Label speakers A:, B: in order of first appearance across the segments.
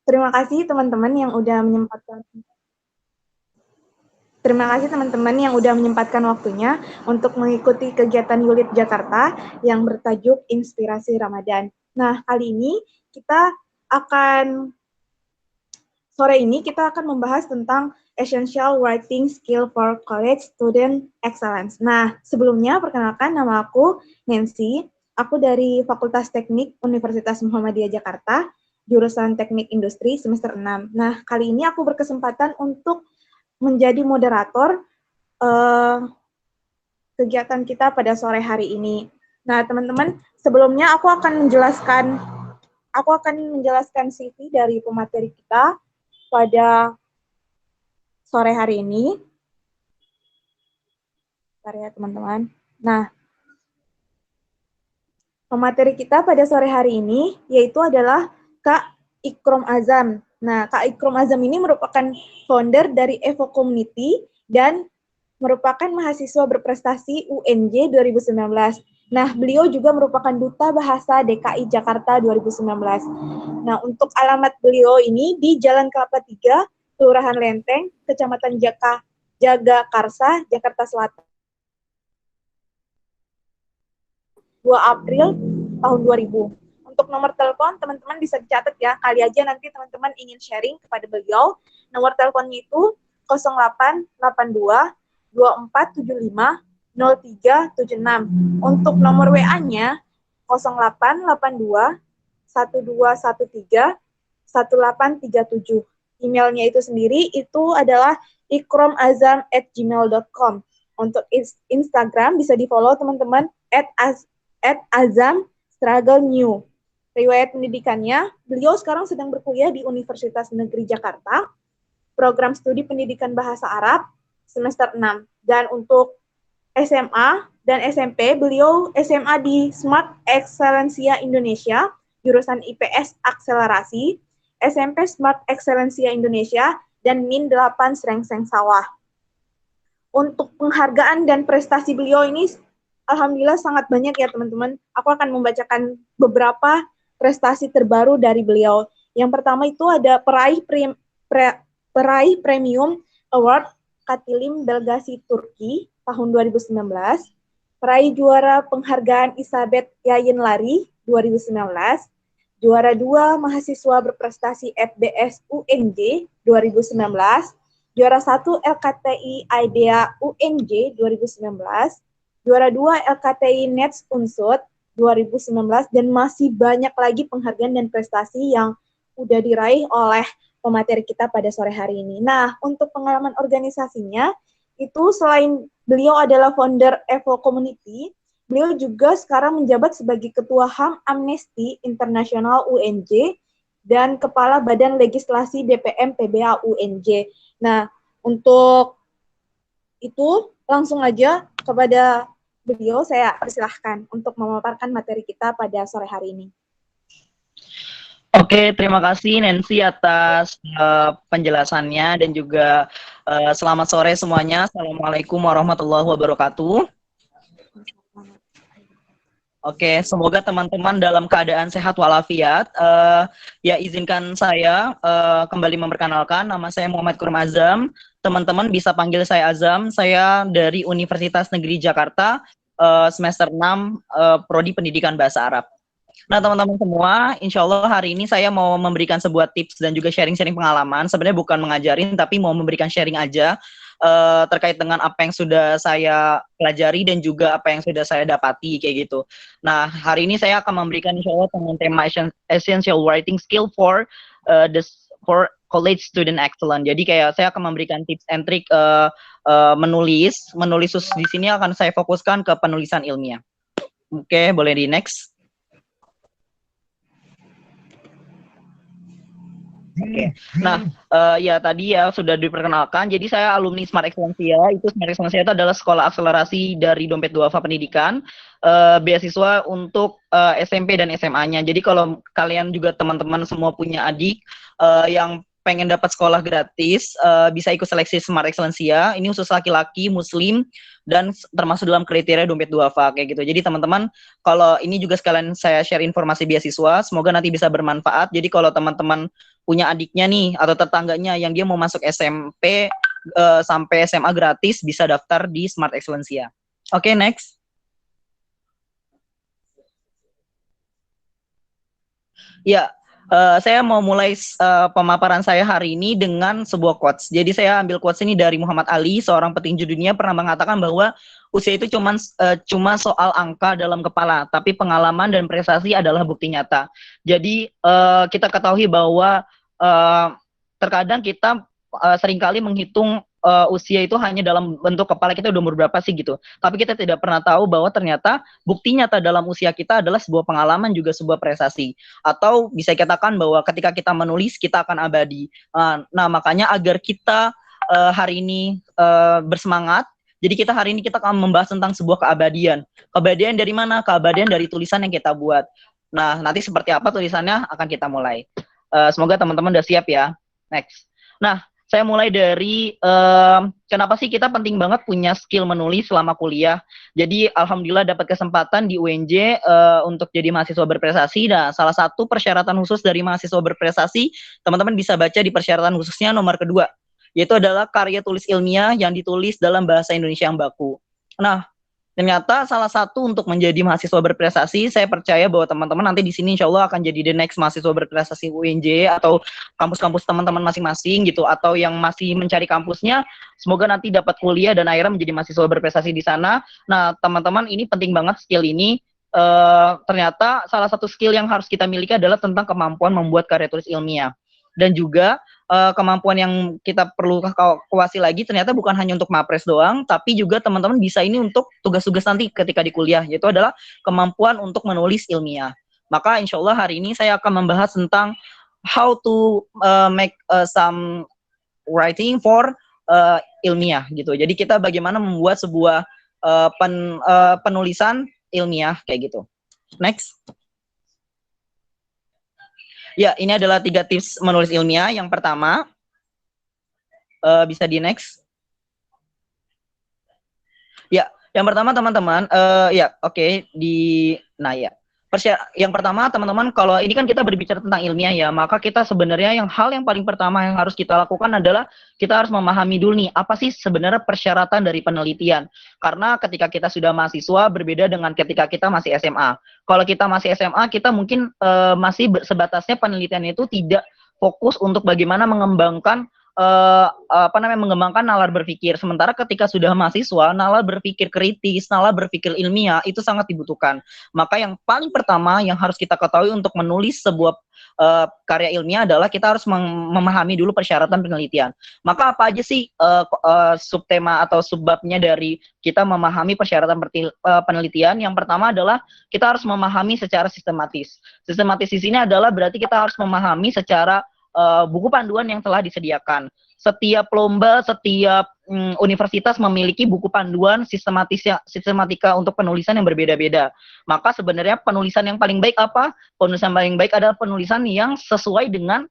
A: Terima kasih teman-teman yang udah menyempatkan Terima kasih teman-teman yang udah menyempatkan waktunya untuk mengikuti kegiatan Yulit Jakarta yang bertajuk Inspirasi Ramadan. Nah, kali ini kita akan sore ini kita akan membahas tentang Essential Writing Skill for College Student Excellence. Nah, sebelumnya perkenalkan nama aku Nancy. Aku dari Fakultas Teknik Universitas Muhammadiyah Jakarta, jurusan Teknik Industri semester 6. Nah, kali ini aku berkesempatan untuk menjadi moderator kegiatan kita pada sore hari ini. Nah, teman-teman, sebelumnya aku akan menjelaskan CV dari pemateri kita pada sore hari ini. Bentar ya, teman-teman. Nah, pemateri kita pada sore hari ini yaitu adalah Kak Ikrom Azam. Nah, Kak Ikrom Azam ini merupakan founder dari Evo Community dan merupakan mahasiswa berprestasi UNJ 2019. Nah, beliau juga merupakan Duta Bahasa DKI Jakarta 2019. Nah, untuk alamat beliau ini di Jalan Kelapa 3, Kelurahan Lenteng, Kecamatan Jagakarsa, Jakarta Selatan. 2 April tahun 2000. Untuk nomor telepon, teman-teman bisa dicatat ya. Kali aja nanti teman-teman ingin sharing kepada beliau. Nomor teleponnya itu 0882 2475 0376. Untuk nomor WA-nya 0882 1213 1837. Emailnya itu sendiri itu adalah ikromazam@gmail.com. Untuk Instagram bisa di-follow teman-teman @azam struggle new. Riwayat pendidikannya, beliau sekarang sedang berkuliah di Universitas Negeri Jakarta, program studi pendidikan bahasa Arab semester 6. Dan untuk SMA dan SMP, beliau SMA di Smart Excellencia Indonesia, jurusan IPS Akselerasi, SMP Smart Excellencia Indonesia, dan Min 8 Srengseng Sawah. Untuk penghargaan dan prestasi beliau ini alhamdulillah sangat banyak ya teman-teman. Aku akan membacakan beberapa prestasi terbaru dari beliau. Yang pertama itu ada peraih Premium Award Katilim Delegasi Turki tahun 2019, peraih juara penghargaan Isabet Yayin Lari 2019, juara 2 mahasiswa berprestasi FBS UNJ 2019, juara 1 LKTI IDEA UNJ 2019, juara 2 LKTI NETS Unsud 2019, dan masih banyak lagi penghargaan dan prestasi yang udah diraih oleh pemateri kita pada sore hari ini. Nah, untuk pengalaman organisasinya, itu selain beliau adalah founder Evo Community, beliau juga sekarang menjabat sebagai Ketua HAM Amnesty Internasional UNJ dan Kepala Badan Legislasi DPM PBA UNJ. Nah, untuk itu langsung aja kepada beliau saya persilahkan untuk memaparkan materi kita pada sore hari ini.
B: Oke, terima kasih Nancy atas penjelasannya dan juga selamat sore semuanya. Assalamualaikum warahmatullahi wabarakatuh. Oke, semoga teman-teman dalam keadaan sehat walafiat. Ya, izinkan saya kembali memperkenalkan, nama saya Muhammad Ikrom Azam. Teman-teman bisa panggil saya Azam. Saya dari Universitas Negeri Jakarta, semester 6, Prodi Pendidikan Bahasa Arab. Nah, teman-teman semua, insya Allah hari ini saya mau memberikan sebuah tips dan juga sharing-sharing pengalaman. Sebenarnya bukan mengajarin, tapi mau memberikan sharing aja terkait dengan apa yang sudah saya pelajari dan juga apa yang sudah saya dapati, kayak gitu. Nah, hari ini saya akan memberikan insya Allah tentang tema Essential Writing Skill for College Student Excellence. Jadi kayak saya akan memberikan tips and trick menulis di sini akan saya fokuskan ke penulisan ilmiah. Oke, boleh di next. Oke. Nah, ya tadi ya sudah diperkenalkan. Jadi saya alumni Smart Excellencia. Itu Smart Excellencia itu adalah sekolah akselerasi dari Dompet Duafa Pendidikan, beasiswa untuk SMP dan SMA-nya. Jadi kalau kalian juga teman-teman semua punya adik yang pengen dapat sekolah gratis, bisa ikut seleksi Smart Excellencia. Ini khusus laki-laki, muslim, dan termasuk dalam kriteria dompet duafa kayak gitu. Jadi teman-teman, kalau ini juga sekalian saya share informasi beasiswa, semoga nanti bisa bermanfaat. Jadi kalau teman-teman punya adiknya nih atau tetangganya yang dia mau masuk SMP sampai SMA gratis, bisa daftar di Smart Excellencia. Oke, next. Ya, saya mau mulai pemaparan saya hari ini dengan sebuah quotes. Jadi saya ambil quotes ini dari Muhammad Ali, seorang petinju dunia, pernah mengatakan bahwa usia itu cuma soal angka dalam kepala, tapi pengalaman dan prestasi adalah bukti nyata. Jadi kita ketahui bahwa terkadang kita seringkali menghitung usia itu hanya dalam bentuk kepala kita udah umur berapa sih gitu. Tapi kita tidak pernah tahu bahwa ternyata bukti nyata dalam usia kita adalah sebuah pengalaman juga sebuah prestasi. Atau bisa dikatakan bahwa ketika kita menulis kita akan abadi. Nah makanya agar kita hari ini bersemangat. Jadi kita hari ini kita akan membahas tentang sebuah keabadian. Keabadian dari mana? Keabadian dari tulisan yang kita buat. Nah nanti seperti apa tulisannya akan kita mulai. Semoga teman-teman udah siap ya. Next. Nah, saya mulai dari kenapa sih kita penting banget punya skill menulis selama kuliah. Jadi alhamdulillah dapat kesempatan di UNJ untuk jadi mahasiswa berprestasi. Dan salah satu persyaratan khusus dari mahasiswa berprestasi, teman-teman bisa baca di persyaratan khususnya nomor kedua, yaitu adalah karya tulis ilmiah yang ditulis dalam bahasa Indonesia yang baku. Nah, ternyata salah satu untuk menjadi mahasiswa berprestasi, saya percaya bahwa teman-teman nanti di sini insya Allah akan jadi the next mahasiswa berprestasi UNJ atau kampus-kampus teman-teman masing-masing gitu, atau yang masih mencari kampusnya, semoga nanti dapat kuliah dan akhirnya menjadi mahasiswa berprestasi di sana. Nah, teman-teman ini penting banget skill ini. Ternyata salah satu skill yang harus kita miliki adalah tentang kemampuan membuat karya tulis ilmiah. Dan juga kemampuan yang kita perlu kuasai lagi ternyata bukan hanya untuk mapres doang, tapi juga teman-teman bisa ini untuk tugas-tugas nanti ketika di kuliah, yaitu adalah kemampuan untuk menulis ilmiah. Maka insya Allah hari ini saya akan membahas tentang how to make some writing for ilmiah gitu. Jadi kita bagaimana membuat sebuah penulisan ilmiah kayak gitu. Next. Ya, ini adalah 3 tips menulis ilmiah. Yang pertama, bisa di next. Ya, yang pertama teman-teman, ya oke, nah ya. Yang pertama teman-teman, kalau ini kan kita berbicara tentang ilmiah ya, maka kita sebenarnya hal yang paling pertama yang harus kita lakukan adalah kita harus memahami dulu nih, apa sih sebenarnya persyaratan dari penelitian. Karena ketika kita sudah mahasiswa berbeda dengan ketika kita masih SMA. Kalau kita masih SMA, kita mungkin masih sebatasnya penelitian itu tidak fokus untuk bagaimana mengembangkan mengembangkan nalar berpikir. Sementara ketika sudah mahasiswa, nalar berpikir kritis, nalar berpikir ilmiah itu sangat dibutuhkan. Maka yang paling pertama yang harus kita ketahui untuk menulis sebuah karya ilmiah adalah kita harus memahami dulu persyaratan penelitian. Maka apa aja sih subtema atau subbabnya dari kita memahami persyaratan penelitian? Yang pertama adalah kita harus memahami secara sistematis. Sistematis di sini adalah berarti kita harus memahami secara buku panduan yang telah disediakan. Setiap lomba, setiap universitas memiliki buku panduan sistematika untuk penulisan yang berbeda-beda. Maka sebenarnya penulisan yang paling baik apa? Penulisan paling baik adalah penulisan yang sesuai dengan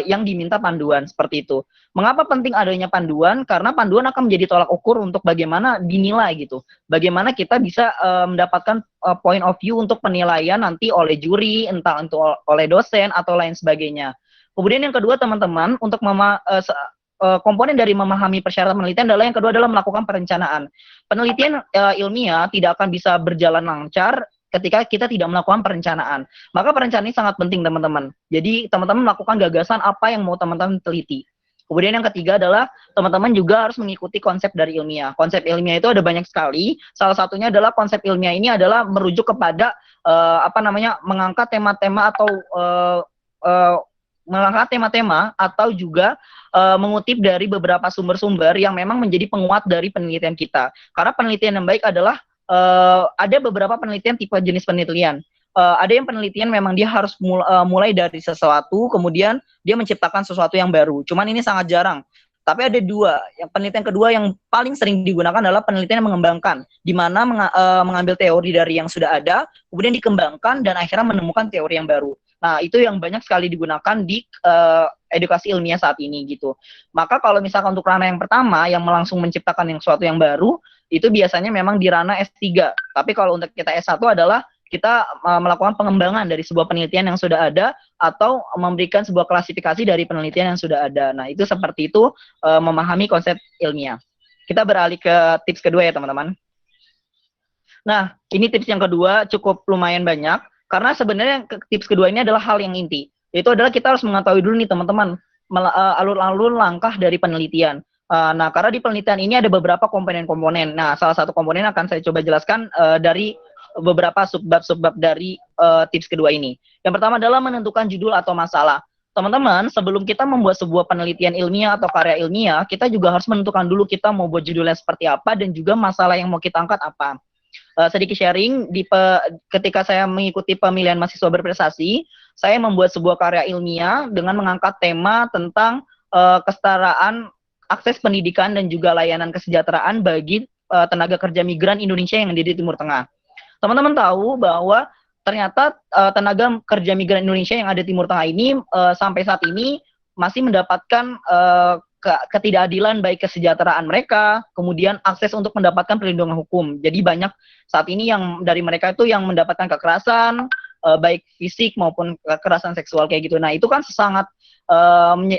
B: yang diminta panduan, seperti itu. Mengapa penting adanya panduan? Karena panduan akan menjadi tolak ukur untuk bagaimana dinilai gitu. Bagaimana kita bisa mendapatkan point of view untuk penilaian nanti oleh juri, entah itu oleh dosen atau lain sebagainya. Kemudian yang kedua teman-teman, untuk komponen dari memahami persyaratan penelitian adalah yang kedua adalah melakukan perencanaan. Penelitian ilmiah tidak akan bisa berjalan lancar ketika kita tidak melakukan perencanaan. Maka perencanaan ini sangat penting teman-teman. Jadi teman-teman melakukan gagasan apa yang mau teman-teman teliti. Kemudian yang ketiga adalah teman-teman juga harus mengikuti konsep dari ilmiah. Konsep ilmiah itu ada banyak sekali. Salah satunya adalah konsep ilmiah ini adalah merujuk kepada mengangkat tema-tema atau mengangkat tema-tema atau juga mengutip dari beberapa sumber-sumber yang memang menjadi penguat dari penelitian kita. Karena penelitian yang baik adalah ada beberapa penelitian tipe jenis penelitian. Ada yang penelitian memang dia harus mulai dari sesuatu, kemudian dia menciptakan sesuatu yang baru. Cuman ini sangat jarang. Tapi ada dua. Yang penelitian kedua yang paling sering digunakan adalah penelitian yang mengembangkan, di mana mengambil teori dari yang sudah ada, kemudian dikembangkan dan akhirnya menemukan teori yang baru. Nah, itu yang banyak sekali digunakan di edukasi ilmiah saat ini gitu. Maka kalau misalkan untuk ranah yang pertama yang langsung menciptakan yang sesuatu yang baru, itu biasanya memang di ranah S3. Tapi kalau untuk kita S1 adalah kita melakukan pengembangan dari sebuah penelitian yang sudah ada atau memberikan sebuah klasifikasi dari penelitian yang sudah ada. Nah, itu seperti itu memahami konsep ilmiah. Kita beralih ke tips kedua ya, teman-teman. Nah, ini tips yang kedua cukup lumayan banyak karena sebenarnya tips kedua ini adalah hal yang inti. Yaitu adalah kita harus mengetahui dulu nih, teman-teman, alur-alur langkah dari penelitian. Nah, karena di penelitian ini ada beberapa komponen-komponen. Nah, salah satu komponen akan saya coba jelaskan dari beberapa subbab-subbab dari tips kedua ini. Yang pertama adalah menentukan judul atau masalah. Teman-teman, sebelum kita membuat sebuah penelitian ilmiah atau karya ilmiah, kita juga harus menentukan dulu kita mau buat judulnya seperti apa dan juga masalah yang mau kita angkat apa. Sedikit sharing, ketika saya mengikuti pemilihan mahasiswa berprestasi, saya membuat sebuah karya ilmiah dengan mengangkat tema tentang kesetaraan akses pendidikan dan juga layanan kesejahteraan bagi tenaga kerja migran Indonesia yang ada di Timur Tengah. Teman-teman tahu bahwa ternyata tenaga kerja migran Indonesia yang ada di Timur Tengah ini sampai saat ini masih mendapatkan ketidakadilan baik kesejahteraan mereka, kemudian akses untuk mendapatkan perlindungan hukum. Jadi banyak saat ini yang dari mereka itu yang mendapatkan kekerasan, baik fisik maupun kekerasan seksual kayak gitu. Nah, itu kan sangat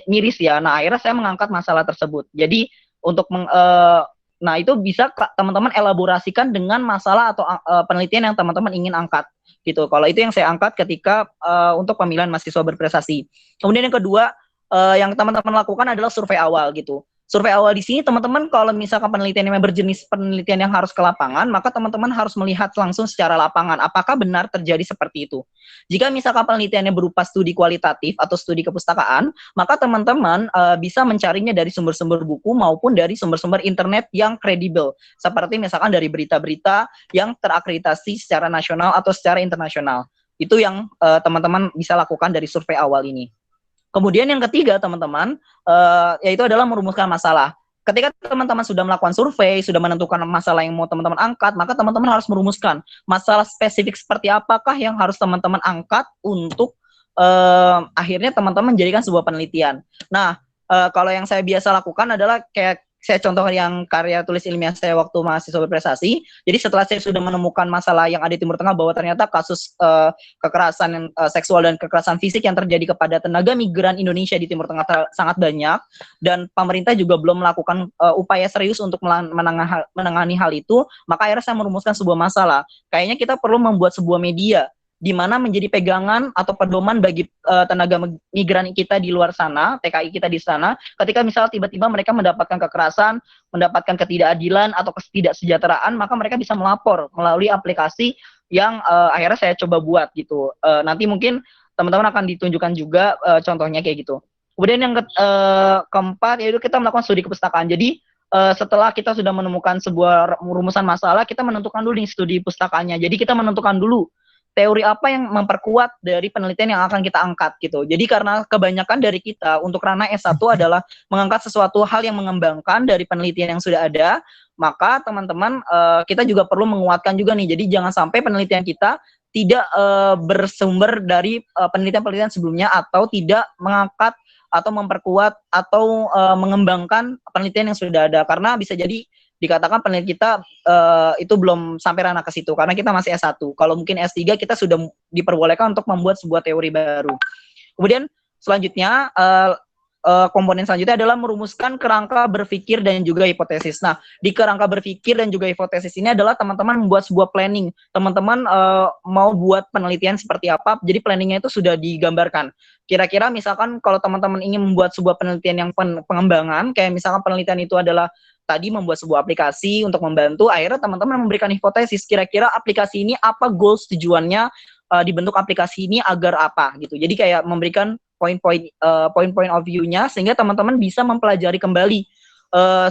B: miris ya. Nah, akhirnya saya mengangkat masalah tersebut. Jadi untuk nah, itu bisa teman-teman elaborasikan dengan masalah atau penelitian yang teman-teman ingin angkat gitu. Kalau itu yang saya angkat ketika untuk pemilihan mahasiswa berprestasi. Kemudian yang kedua yang teman-teman lakukan adalah survei awal gitu. Survei awal di sini teman-teman kalau misalkan penelitian yang berjenis penelitian yang harus ke lapangan, maka teman-teman harus melihat langsung secara lapangan apakah benar terjadi seperti itu. Jika misalkan penelitiannya berupa studi kualitatif atau studi kepustakaan, maka teman-teman bisa mencarinya dari sumber-sumber buku maupun dari sumber-sumber internet yang kredibel, seperti misalkan dari berita-berita yang terakreditasi secara nasional atau secara internasional. Itu yang teman-teman bisa lakukan dari survei awal ini. Kemudian yang ketiga, teman-teman, yaitu adalah merumuskan masalah. Ketika teman-teman sudah melakukan survei, sudah menentukan masalah yang mau teman-teman angkat, maka teman-teman harus merumuskan masalah spesifik seperti apakah yang harus teman-teman angkat untuk akhirnya teman-teman menjadikan sebuah penelitian. Nah, kalau yang saya biasa lakukan adalah kayak saya contoh yang karya tulis ilmiah saya waktu mahasiswa berprestasi. Jadi setelah saya sudah menemukan masalah yang ada di Timur Tengah bahwa ternyata kasus kekerasan seksual dan kekerasan fisik yang terjadi kepada tenaga migran Indonesia di Timur Tengah sangat banyak dan pemerintah juga belum melakukan upaya serius untuk menangani hal itu, maka akhirnya saya merumuskan sebuah masalah. Kayaknya kita perlu membuat sebuah media di mana menjadi pegangan atau pedoman bagi tenaga migran kita di luar sana, TKI kita di sana, ketika misalnya tiba-tiba mereka mendapatkan kekerasan, mendapatkan ketidakadilan atau ketidaksejahteraan, maka mereka bisa melapor melalui aplikasi yang akhirnya saya coba buat gitu. Nanti mungkin teman-teman akan ditunjukkan juga contohnya kayak gitu. Kemudian yang keempat, yaitu kita melakukan studi kepustakaan. Jadi setelah kita sudah menemukan sebuah rumusan masalah, kita menentukan dulu nih studi pustakaannya. Jadi kita menentukan dulu teori apa yang memperkuat dari penelitian yang akan kita angkat gitu. Jadi karena kebanyakan dari kita untuk ranah S1 adalah mengangkat sesuatu hal yang mengembangkan dari penelitian yang sudah ada, maka teman-teman kita juga perlu menguatkan juga nih. Jadi jangan sampai penelitian kita tidak bersumber dari penelitian-penelitian sebelumnya atau tidak mengangkat atau memperkuat atau mengembangkan penelitian yang sudah ada. Karena bisa jadi dikatakan penelitian kita itu belum sampai ranah ke situ karena kita masih S1. Kalau mungkin S3 kita sudah diperbolehkan untuk membuat sebuah teori baru. Kemudian selanjutnya komponen selanjutnya adalah merumuskan kerangka berpikir dan juga hipotesis. Nah, di kerangka berpikir dan juga hipotesis ini adalah teman-teman membuat sebuah planning. Teman-teman mau buat penelitian seperti apa, jadi planningnya itu sudah digambarkan. Kira-kira misalkan kalau teman-teman ingin membuat sebuah penelitian yang pengembangan, kayak misalkan penelitian itu adalah tadi membuat sebuah aplikasi untuk membantu, akhirnya teman-teman memberikan hipotesis, kira-kira aplikasi ini apa goals tujuannya, dibentuk aplikasi ini agar apa gitu. Jadi kayak memberikan point of view-nya sehingga teman-teman bisa mempelajari kembali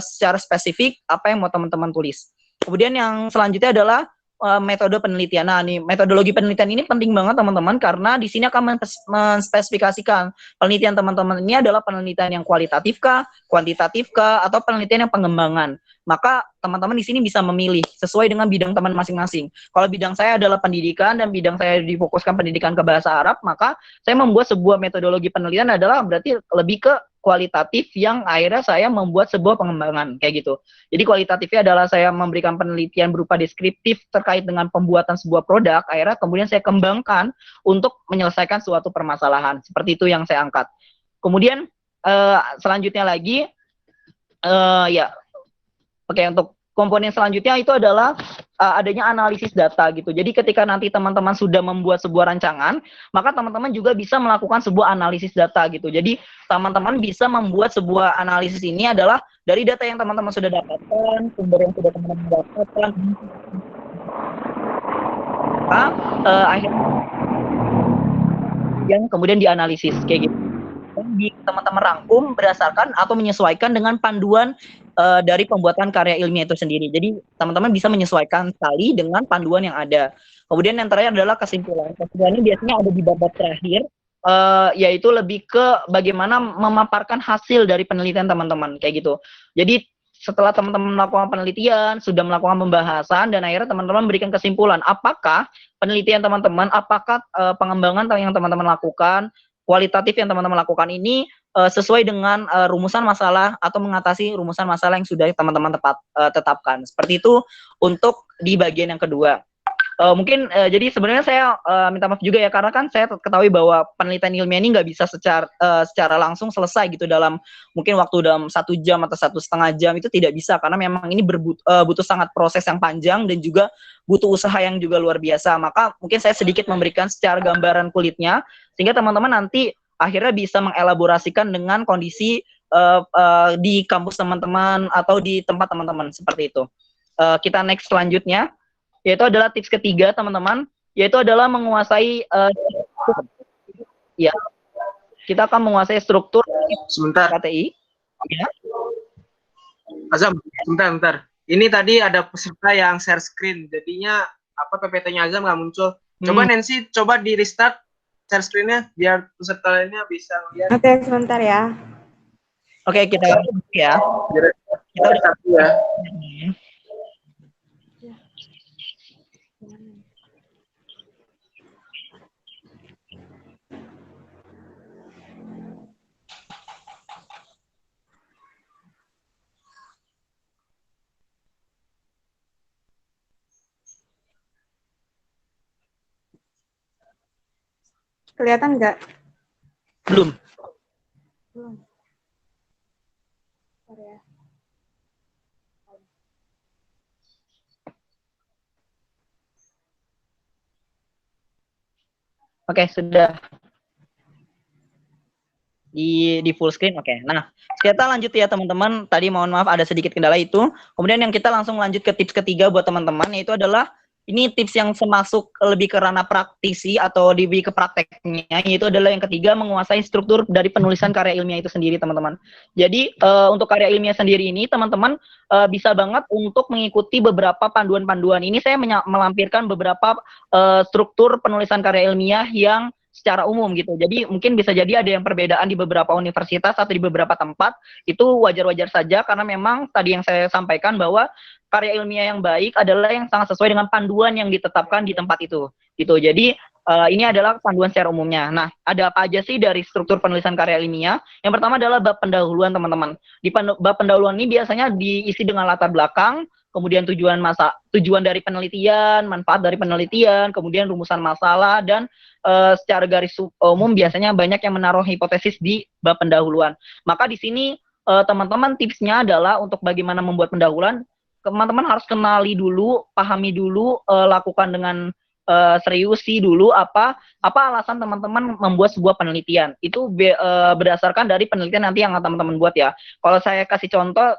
B: secara spesifik apa yang mau teman-teman tulis. Kemudian yang selanjutnya adalah metode penelitian. Nah, nih metodologi penelitian ini penting banget teman-teman karena di sini akan menspesifikasikan penelitian teman-teman ini adalah penelitian yang kualitatif kah, kuantitatif kah, atau penelitian yang pengembangan. Maka teman-teman di sini bisa memilih sesuai dengan bidang teman masing-masing. Kalau bidang saya adalah pendidikan dan bidang saya difokuskan pendidikan ke bahasa Arab, maka saya membuat sebuah metodologi penelitian adalah berarti lebih ke kualitatif yang akhirnya saya membuat sebuah pengembangan kayak gitu. Jadi kualitatifnya adalah saya memberikan penelitian berupa deskriptif terkait dengan pembuatan sebuah produk, akhirnya kemudian saya kembangkan untuk menyelesaikan suatu permasalahan. Seperti itu yang saya angkat. Kemudian selanjutnya lagi ya oke, untuk komponen selanjutnya itu adalah adanya analisis data gitu. Jadi ketika nanti teman-teman sudah membuat sebuah rancangan, maka teman-teman juga bisa melakukan sebuah analisis data gitu. Jadi teman-teman bisa membuat sebuah analisis ini adalah dari data yang teman-teman sudah dapatkan, sumber yang sudah teman-teman dapatkan, akhirnya yang kemudian dianalisis kayak gitu. Teman-teman rangkum berdasarkan atau menyesuaikan dengan panduan dari pembuatan karya ilmiah itu sendiri. Jadi teman-teman bisa menyesuaikan sekali dengan panduan yang ada. Kemudian yang terakhir adalah kesimpulan. Kesimpulan ini biasanya ada di bab terakhir, yaitu lebih ke bagaimana memaparkan hasil dari penelitian teman-teman kayak gitu. Jadi setelah teman-teman melakukan penelitian, sudah melakukan pembahasan, dan akhirnya teman-teman memberikan kesimpulan apakah penelitian teman-teman, apakah pengembangan yang teman-teman lakukan, kualitatif yang teman-teman lakukan ini sesuai dengan rumusan masalah atau mengatasi rumusan masalah yang sudah teman-teman tetapkan. Seperti itu untuk di bagian yang kedua. Mungkin jadi sebenarnya saya minta maaf juga ya karena kan saya ketahui bahwa penelitian ilmiah ini nggak bisa secara langsung selesai gitu dalam mungkin waktu dalam 1 jam atau 1,5 jam, itu tidak bisa karena memang ini butuh sangat proses yang panjang dan juga butuh usaha yang juga luar biasa. Maka mungkin saya sedikit memberikan secara gambaran kulitnya sehingga teman-teman nanti akhirnya bisa mengelaborasikan dengan kondisi di kampus teman-teman atau di tempat teman-teman seperti itu. Kita next selanjutnya, yaitu adalah tips ketiga teman-teman, yaitu adalah menguasai ya kita akan menguasai struktur
C: sebentar
B: KTI ya.
C: Azam, sebentar ini tadi ada peserta yang share screen jadinya PPT-nya Azam nggak muncul. Coba Nancy coba di restart share screen-nya biar peserta lainnya bisa lihat.
A: Oke, sebentar ya.
B: Oke, kita ya.
C: Kita satu ya.
A: Kelihatan nggak?
B: Belum.
A: Sorry ya.
B: Oke, sudah di full screen. Oke. Nah, kita lanjut ya teman-teman. Tadi mohon maaf ada sedikit kendala itu. Kemudian yang kita langsung lanjut ke tips ketiga buat teman-teman, yaitu adalah ini tips yang semasuk lebih ke ranah praktisi atau lebih ke prakteknya, yaitu adalah yang ketiga, menguasai struktur dari penulisan karya ilmiah itu sendiri teman-teman. Jadi untuk karya ilmiah sendiri ini teman-teman bisa banget untuk mengikuti beberapa panduan-panduan. Ini saya melampirkan beberapa struktur penulisan karya ilmiah yang secara umum gitu. Jadi mungkin bisa jadi ada yang perbedaan di beberapa universitas atau di beberapa tempat. Itu wajar-wajar saja karena memang tadi yang saya sampaikan bahwa karya ilmiah yang baik adalah yang sangat sesuai dengan panduan yang ditetapkan di tempat itu. Gitu. Jadi ini adalah panduan secara umumnya. Nah, ada apa aja sih dari struktur penulisan karya ilmiah? Yang pertama adalah bab pendahuluan teman-teman. Di bab pendahuluan ini biasanya diisi dengan latar belakang, kemudian tujuan dari penelitian, manfaat dari penelitian, kemudian rumusan masalah, dan secara garis umum biasanya banyak yang menaruh hipotesis di bab pendahuluan. Maka di sini teman-teman tipsnya adalah untuk bagaimana membuat pendahuluan, teman-teman harus kenali dulu, pahami dulu, lakukan dengan seriusi dulu apa alasan teman-teman membuat sebuah penelitian. Itu berdasarkan dari penelitian nanti yang teman-teman buat ya. Kalau saya kasih contoh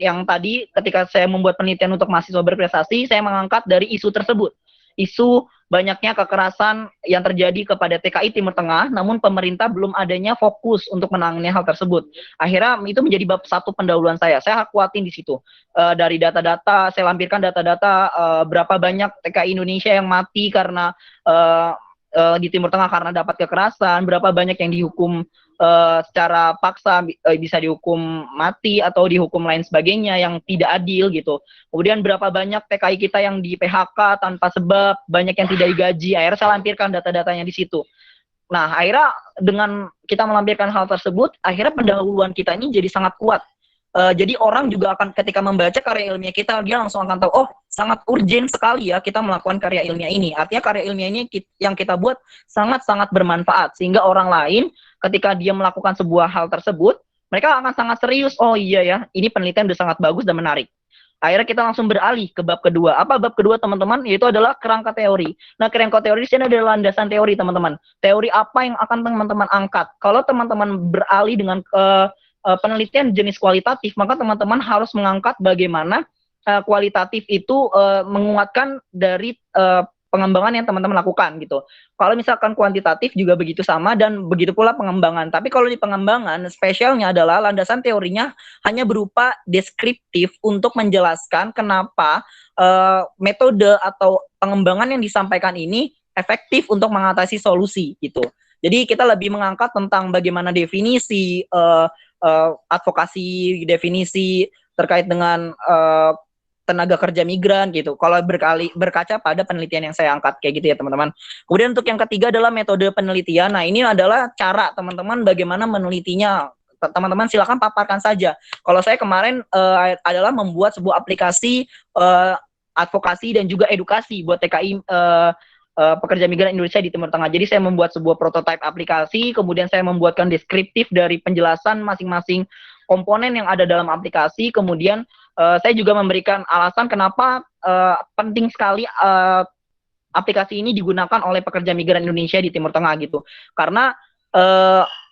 B: yang tadi ketika saya membuat penelitian untuk mahasiswa berprestasi, saya mengangkat dari isu tersebut. isu banyaknya kekerasan yang terjadi kepada TKI Timur Tengah, namun pemerintah belum adanya fokus untuk menangani hal tersebut. Akhirnya itu menjadi bab satu pendahuluan saya. Saya kuatin di situ. Dari data-data, saya lampirkan data-data berapa banyak TKI Indonesia yang mati karena di Timur Tengah karena dapat kekerasan, berapa banyak yang dihukum secara paksa, bisa dihukum mati atau dihukum lain sebagainya yang tidak adil gitu. Kemudian berapa banyak TKI kita yang di PHK tanpa sebab, banyak yang tidak digaji. Akhirnya saya lampirkan data-datanya di situ. Nah, akhirnya dengan kita melampirkan hal tersebut, akhirnya pendahuluan kita ini jadi sangat kuat. Jadi orang juga akan ketika membaca karya ilmiah kita, dia langsung akan tahu, oh sangat urgent sekali ya kita melakukan karya ilmiah ini. Artinya karya ilmiah ini yang kita buat sangat-sangat bermanfaat, sehingga orang lain ketika dia melakukan sebuah hal tersebut, mereka akan sangat serius, oh iya ya, ini penelitian udah sangat bagus dan menarik. Akhirnya kita langsung beralih ke bab kedua. Apa bab kedua, teman-teman? Yaitu adalah kerangka teori. Nah, kerangka teori di sini adalah landasan teori, teman-teman. Teori apa yang akan teman-teman angkat? Kalau teman-teman beralih dengan penelitian jenis kualitatif, maka teman-teman harus mengangkat bagaimana kualitatif itu menguatkan dari pengembangan yang teman-teman lakukan gitu. Kalau misalkan kuantitatif juga begitu sama dan begitu pula pengembangan. Tapi kalau di pengembangan spesialnya adalah landasan teorinya hanya berupa deskriptif untuk menjelaskan kenapa metode atau pengembangan yang disampaikan ini efektif untuk mengatasi solusi gitu. Jadi kita lebih mengangkat tentang bagaimana definisi advokasi, definisi terkait dengan tenaga kerja migran gitu. Kalau berkaca pada penelitian yang saya angkat kayak gitu ya teman-teman. Kemudian untuk yang ketiga adalah metode penelitian. Nah, ini adalah cara teman-teman bagaimana menelitinya. Teman-teman silakan paparkan saja. Kalau saya kemarin adalah membuat sebuah aplikasi advokasi dan juga edukasi buat TKI pekerja migran Indonesia di Timur Tengah. Jadi saya membuat sebuah prototipe aplikasi, kemudian saya membuatkan deskriptif dari penjelasan masing-masing komponen yang ada dalam aplikasi, kemudian saya juga memberikan alasan kenapa penting sekali aplikasi ini digunakan oleh pekerja migran Indonesia di Timur Tengah gitu. Karena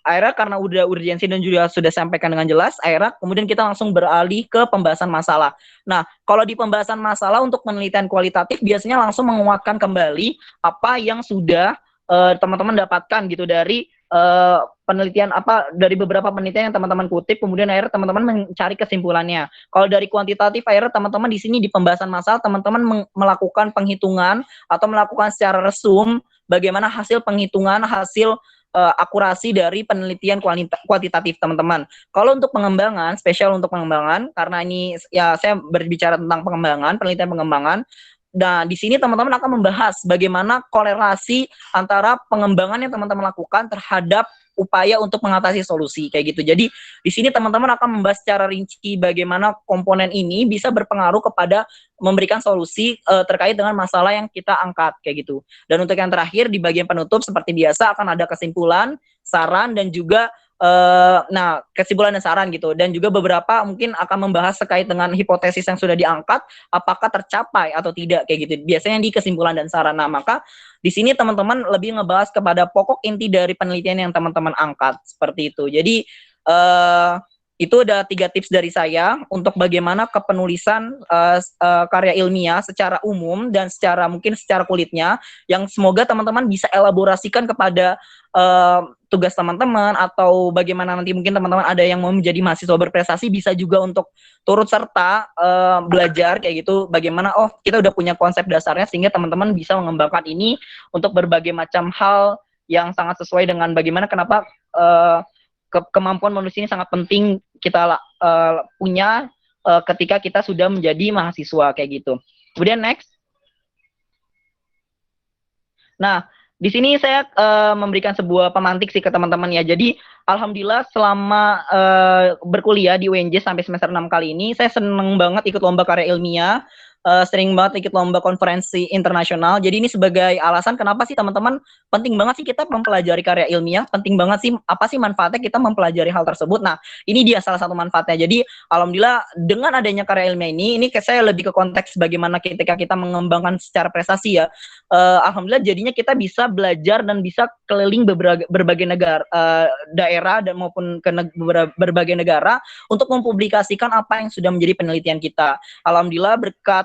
B: akhirnya karena udah urgensi dan juga sudah sampaikan dengan jelas, akhirnya kemudian kita langsung beralih ke pembahasan masalah. Nah, kalau di pembahasan masalah untuk penelitian kualitatif biasanya langsung menguatkan kembali apa yang sudah teman-teman dapatkan gitu dari penelitian dari beberapa penelitian yang teman-teman kutip, kemudian akhirnya teman-teman mencari kesimpulannya. Kalau dari kuantitatif akhirnya teman-teman di sini di pembahasan masalah teman-teman melakukan penghitungan atau melakukan secara resum bagaimana hasil penghitungan, hasil akurasi dari penelitian kuantitatif teman-teman. Kalau untuk pengembangan, spesial untuk pengembangan, karena ini ya saya berbicara tentang pengembangan, penelitian pengembangan. Nah, di sini teman-teman akan membahas bagaimana korelasi antara pengembangan yang teman-teman lakukan terhadap upaya untuk mengatasi solusi kayak gitu. Jadi di sini teman-teman akan membahas secara rinci bagaimana komponen ini bisa berpengaruh kepada memberikan solusi terkait dengan masalah yang kita angkat kayak gitu. Dan untuk yang terakhir di bagian penutup seperti biasa akan ada kesimpulan, saran dan juga kesimpulan dan saran gitu, dan juga beberapa mungkin akan membahas terkait dengan hipotesis yang sudah diangkat apakah tercapai atau tidak kayak gitu. Biasanya di kesimpulan dan saran. Nah, maka di sini teman-teman lebih ngebahas kepada pokok inti dari penelitian yang teman-teman angkat seperti itu. Jadi itu ada 3 tips dari saya untuk bagaimana kepenulisan karya ilmiah secara umum dan mungkin secara kulitnya, yang semoga teman-teman bisa elaborasikan kepada tugas teman-teman, atau bagaimana nanti mungkin teman-teman ada yang mau menjadi mahasiswa berprestasi bisa juga untuk turut serta belajar kayak gitu, bagaimana kita udah punya konsep dasarnya sehingga teman-teman bisa mengembangkan ini untuk berbagai macam hal yang sangat sesuai dengan bagaimana kenapa kemampuan manusia ini sangat penting kita punya ketika kita sudah menjadi mahasiswa kayak gitu. Kemudian next. Nah, di sini saya memberikan sebuah pemantik sih ke teman-teman ya. Jadi alhamdulillah selama berkuliah di UNJ sampai semester 6 kali ini saya seneng banget ikut lomba karya ilmiah. Sering banget ikut lomba konferensi internasional. Jadi ini sebagai alasan kenapa sih teman-teman penting banget sih kita mempelajari karya ilmiah, penting banget sih apa sih manfaatnya kita mempelajari hal tersebut. Nah, ini dia salah satu manfaatnya. Jadi alhamdulillah dengan adanya karya ilmiah ini saya lebih ke konteks bagaimana ketika kita mengembangkan secara prestasi ya. Alhamdulillah jadinya kita bisa belajar dan bisa keliling berbagai negara, daerah dan maupun ke berbagai negara untuk mempublikasikan apa yang sudah menjadi penelitian kita. Alhamdulillah berkat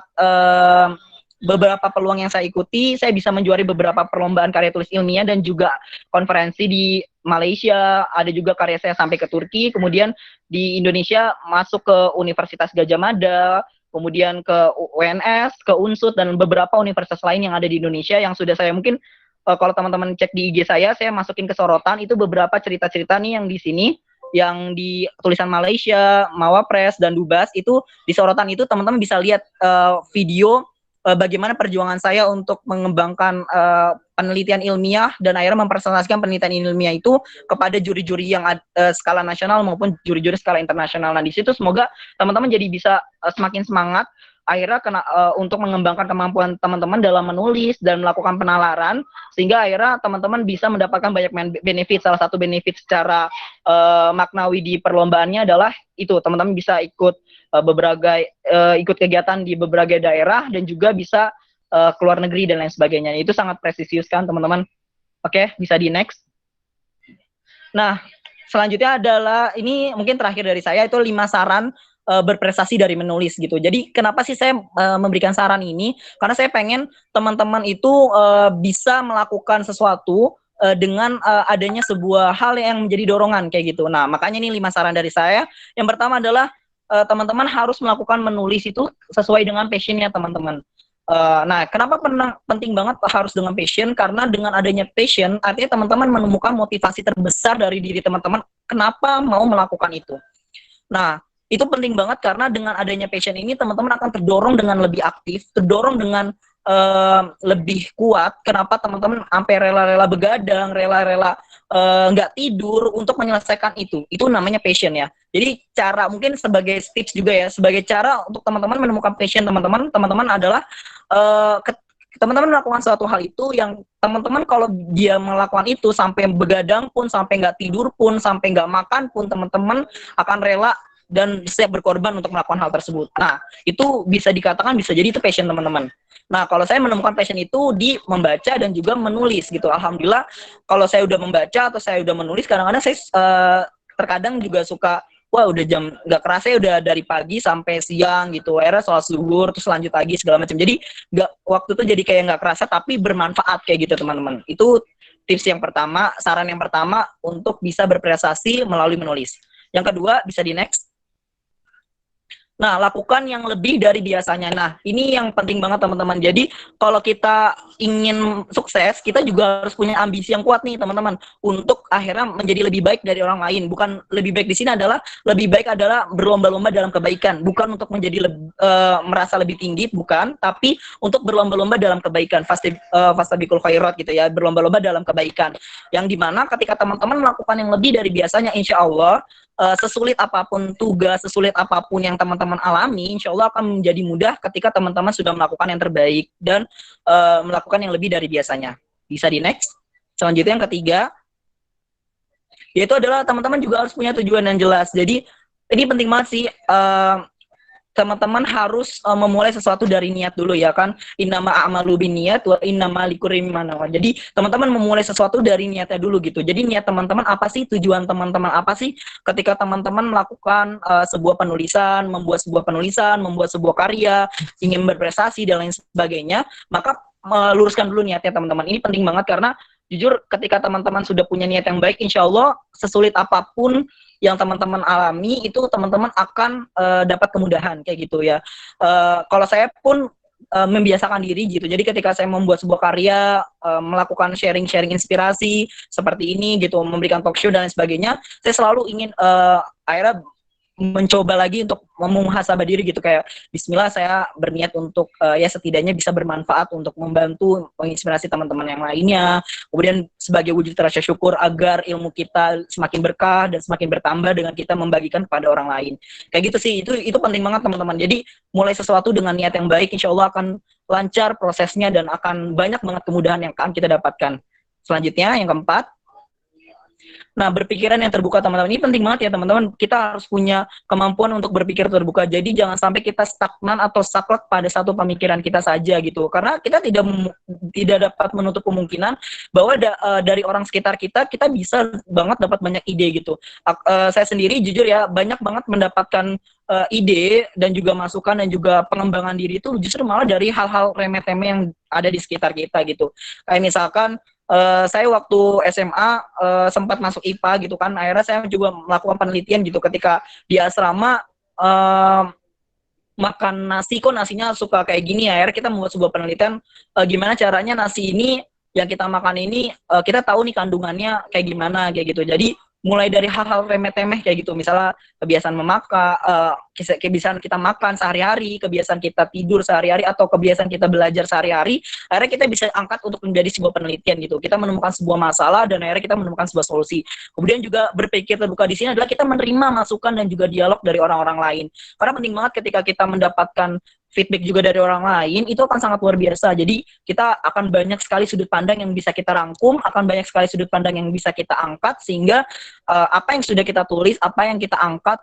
B: beberapa peluang yang saya ikuti, saya bisa menjuari beberapa perlombaan karya tulis ilmiah dan juga konferensi di Malaysia, ada juga karya saya sampai ke Turki, kemudian di Indonesia masuk ke Universitas Gadjah Mada, kemudian ke UNS, ke Unsud, dan beberapa universitas lain yang ada di Indonesia yang sudah saya mungkin kalau teman-teman cek di IG saya masukin ke sorotan itu beberapa cerita-cerita nih yang di sini, yang di tulisan Malaysia, Mawapres, dan Dubas itu di sorotan itu teman-teman bisa lihat video bagaimana perjuangan saya untuk mengembangkan penelitian ilmiah dan akhirnya mempresentasikan penelitian ilmiah itu kepada juri-juri yang skala nasional maupun juri-juri skala internasional. Nah di situ semoga teman-teman jadi bisa semakin semangat akhirnya untuk mengembangkan kemampuan teman-teman dalam menulis dan melakukan penalaran, sehingga akhirnya teman-teman bisa mendapatkan banyak benefit. Salah satu benefit secara maknawi di perlombaannya adalah itu teman-teman bisa ikut ikut kegiatan di beberapa daerah dan juga bisa keluar negeri dan lain sebagainya. Itu sangat presisius kan teman-teman. Oke, bisa di next. Nah, selanjutnya adalah ini mungkin terakhir dari saya, itu 5 saran berprestasi dari menulis gitu. Jadi kenapa sih saya memberikan saran ini? Karena saya pengen teman-teman itu bisa melakukan sesuatu dengan adanya sebuah hal yang menjadi dorongan kayak gitu. Nah, makanya ini 5 saran dari saya. Yang pertama adalah teman-teman harus melakukan menulis itu sesuai dengan passionnya teman-teman. Nah, kenapa penting banget harus dengan passion? Karena dengan adanya passion, artinya teman-teman menemukan motivasi terbesar dari diri teman-teman kenapa mau melakukan itu. Nah, itu penting banget karena dengan adanya passion ini teman-teman akan terdorong dengan lebih aktif, terdorong dengan lebih kuat. Kenapa teman-teman sampai rela-rela begadang, rela-rela nggak tidur untuk menyelesaikan itu? Itu namanya passion ya. Jadi cara mungkin sebagai tips juga ya, sebagai cara untuk teman-teman menemukan passion teman-teman adalah teman-teman melakukan suatu hal itu yang teman-teman kalau dia melakukan itu sampai begadang pun, sampai nggak tidur pun, sampai nggak makan pun, teman-teman akan rela dan siap berkorban untuk melakukan hal tersebut. Nah, itu bisa dikatakan bisa jadi itu passion teman-teman. Nah, kalau saya menemukan passion itu di membaca dan juga menulis gitu. Alhamdulillah, kalau saya udah membaca atau saya udah menulis, kadang-kadang saya terkadang juga suka, wah udah jam nggak kerasa ya udah dari pagi sampai siang gitu. Akhirnya sholat zuhur terus lanjut lagi segala macam. Jadi waktu itu jadi kayak nggak kerasa tapi bermanfaat kayak gitu teman-teman. Itu tips yang pertama, saran yang pertama untuk bisa berprestasi melalui menulis. Yang kedua bisa di next. Nah, lakukan yang lebih dari biasanya. Nah, ini yang penting banget teman-teman. Jadi, kalau kita ingin sukses, kita juga harus punya ambisi yang kuat nih teman-teman. Untuk akhirnya menjadi lebih baik dari orang lain. Bukan lebih baik di sini adalah, lebih baik adalah berlomba-lomba dalam kebaikan. Bukan untuk menjadi merasa lebih tinggi, bukan. Tapi untuk berlomba-lomba dalam kebaikan. Fastabiqul khairat gitu ya. Berlomba-lomba dalam kebaikan. Yang dimana ketika teman-teman melakukan yang lebih dari biasanya, insya Allah, sesulit apapun tugas, sesulit apapun yang teman-teman alami, insya Allah akan menjadi mudah ketika teman-teman sudah melakukan yang terbaik dan melakukan yang lebih dari biasanya. Bisa di next. Selanjutnya yang ketiga, yaitu adalah teman-teman juga harus punya tujuan yang jelas. Jadi ini penting banget sih, teman-teman harus memulai sesuatu dari niat dulu ya kan. Innama a'malu binniyat wa innama likulli imrin ma nawa. Jadi teman-teman memulai sesuatu dari niatnya dulu gitu. Jadi niat teman-teman apa sih? Tujuan teman-teman apa sih ketika teman-teman melakukan sebuah penulisan, membuat sebuah karya, ingin berprestasi dan lain sebagainya, maka meluruskan dulu niatnya teman-teman. Ini penting banget karena jujur ketika teman-teman sudah punya niat yang baik, insya Allah sesulit apapun yang teman-teman alami itu teman-teman akan dapat kemudahan kayak gitu ya. Kalau saya pun membiasakan diri gitu. Jadi ketika saya membuat sebuah karya, melakukan sharing-sharing inspirasi seperti ini gitu, memberikan talk show dan lain sebagainya, saya selalu ingin akhirnya mencoba lagi untuk memuhasabah diri gitu, kayak bismillah saya berniat untuk ya setidaknya bisa bermanfaat untuk membantu menginspirasi teman-teman yang lainnya, kemudian sebagai wujud rasa syukur agar ilmu kita semakin berkah dan semakin bertambah dengan kita membagikan kepada orang lain. Kayak gitu sih, itu penting banget teman-teman. Jadi mulai sesuatu dengan niat yang baik, insya Allah akan lancar prosesnya dan akan banyak banget kemudahan yang akan kita dapatkan. Selanjutnya yang keempat, Nah, berpikiran yang terbuka teman-teman, ini penting banget ya teman-teman. Kita harus punya kemampuan untuk berpikir terbuka. Jadi jangan sampai kita stagnan atau saklek pada satu pemikiran kita saja gitu. Karena kita tidak dapat menutup kemungkinan bahwa dari orang sekitar kita bisa banget dapat banyak ide gitu. Saya sendiri jujur ya banyak banget mendapatkan ide dan juga masukan dan juga pengembangan diri itu justru malah dari hal-hal remeh-temeh yang ada di sekitar kita gitu. Kayak misalkan saya waktu SMA sempat masuk IPA gitu kan, akhirnya saya juga melakukan penelitian gitu ketika di asrama makan nasi kok nasinya suka kayak gini ya, akhirnya kita membuat sebuah penelitian gimana caranya nasi ini yang kita makan ini kita tahu nih kandungannya kayak gimana kayak gitu. Jadi mulai dari hal-hal remeh-temeh kayak gitu, misalnya kebiasaan memakan, kebiasaan kita makan sehari-hari, kebiasaan kita tidur sehari-hari, atau kebiasaan kita belajar sehari-hari, akhirnya kita bisa angkat untuk menjadi sebuah penelitian gitu. Kita menemukan sebuah masalah dan akhirnya kita menemukan sebuah solusi. Kemudian juga berpikir terbuka di sini adalah kita menerima masukan dan juga dialog dari orang-orang lain. Karena penting banget ketika kita mendapatkan feedback juga dari orang lain, itu akan sangat luar biasa. Jadi kita akan banyak sekali sudut pandang yang bisa kita rangkum, akan banyak sekali sudut pandang yang bisa kita angkat, sehingga apa yang sudah kita tulis, apa yang kita angkat,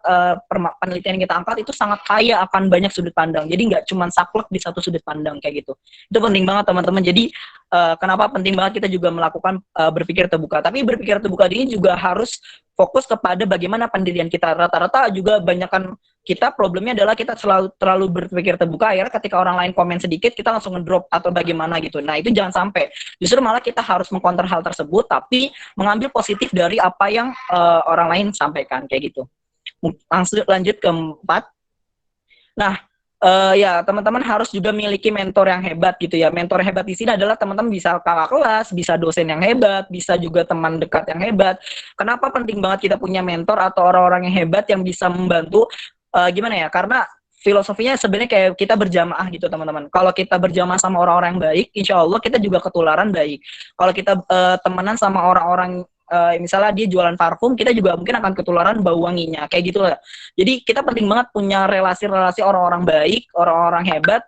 B: penelitian yang kita angkat itu sangat kaya akan banyak sudut pandang. Jadi nggak cuma saklek di satu sudut pandang kayak gitu. Itu penting banget teman-teman. Jadi kenapa penting banget kita juga melakukan berpikir terbuka. Tapi berpikir terbuka ini juga harus fokus kepada bagaimana pendirian kita. Rata-rata juga banyakkan kita problemnya adalah kita terlalu berpikir terbuka, akhirnya ketika orang lain komen sedikit kita langsung ngedrop atau bagaimana gitu. Nah itu jangan sampai, justru malah kita harus mengcounter hal tersebut tapi mengambil positif dari apa yang orang lain sampaikan kayak gitu. Langsung lanjut ke 4. Nah ya teman-teman harus juga memiliki mentor yang hebat gitu ya. Mentor hebat di sini adalah teman-teman bisa kakak kelas, bisa dosen yang hebat, bisa juga teman dekat yang hebat. Kenapa penting banget kita punya mentor atau orang-orang yang hebat yang bisa membantu? Gimana ya, karena filosofinya sebenarnya kayak kita berjamaah gitu teman-teman. Kalau kita berjamaah sama orang-orang yang baik, insya Allah kita juga ketularan baik. Kalau kita temenan sama orang-orang misalnya dia jualan parfum, kita juga mungkin akan ketularan bau wanginya, kayak gitu lah. Jadi kita penting banget punya relasi-relasi orang-orang baik, orang-orang hebat,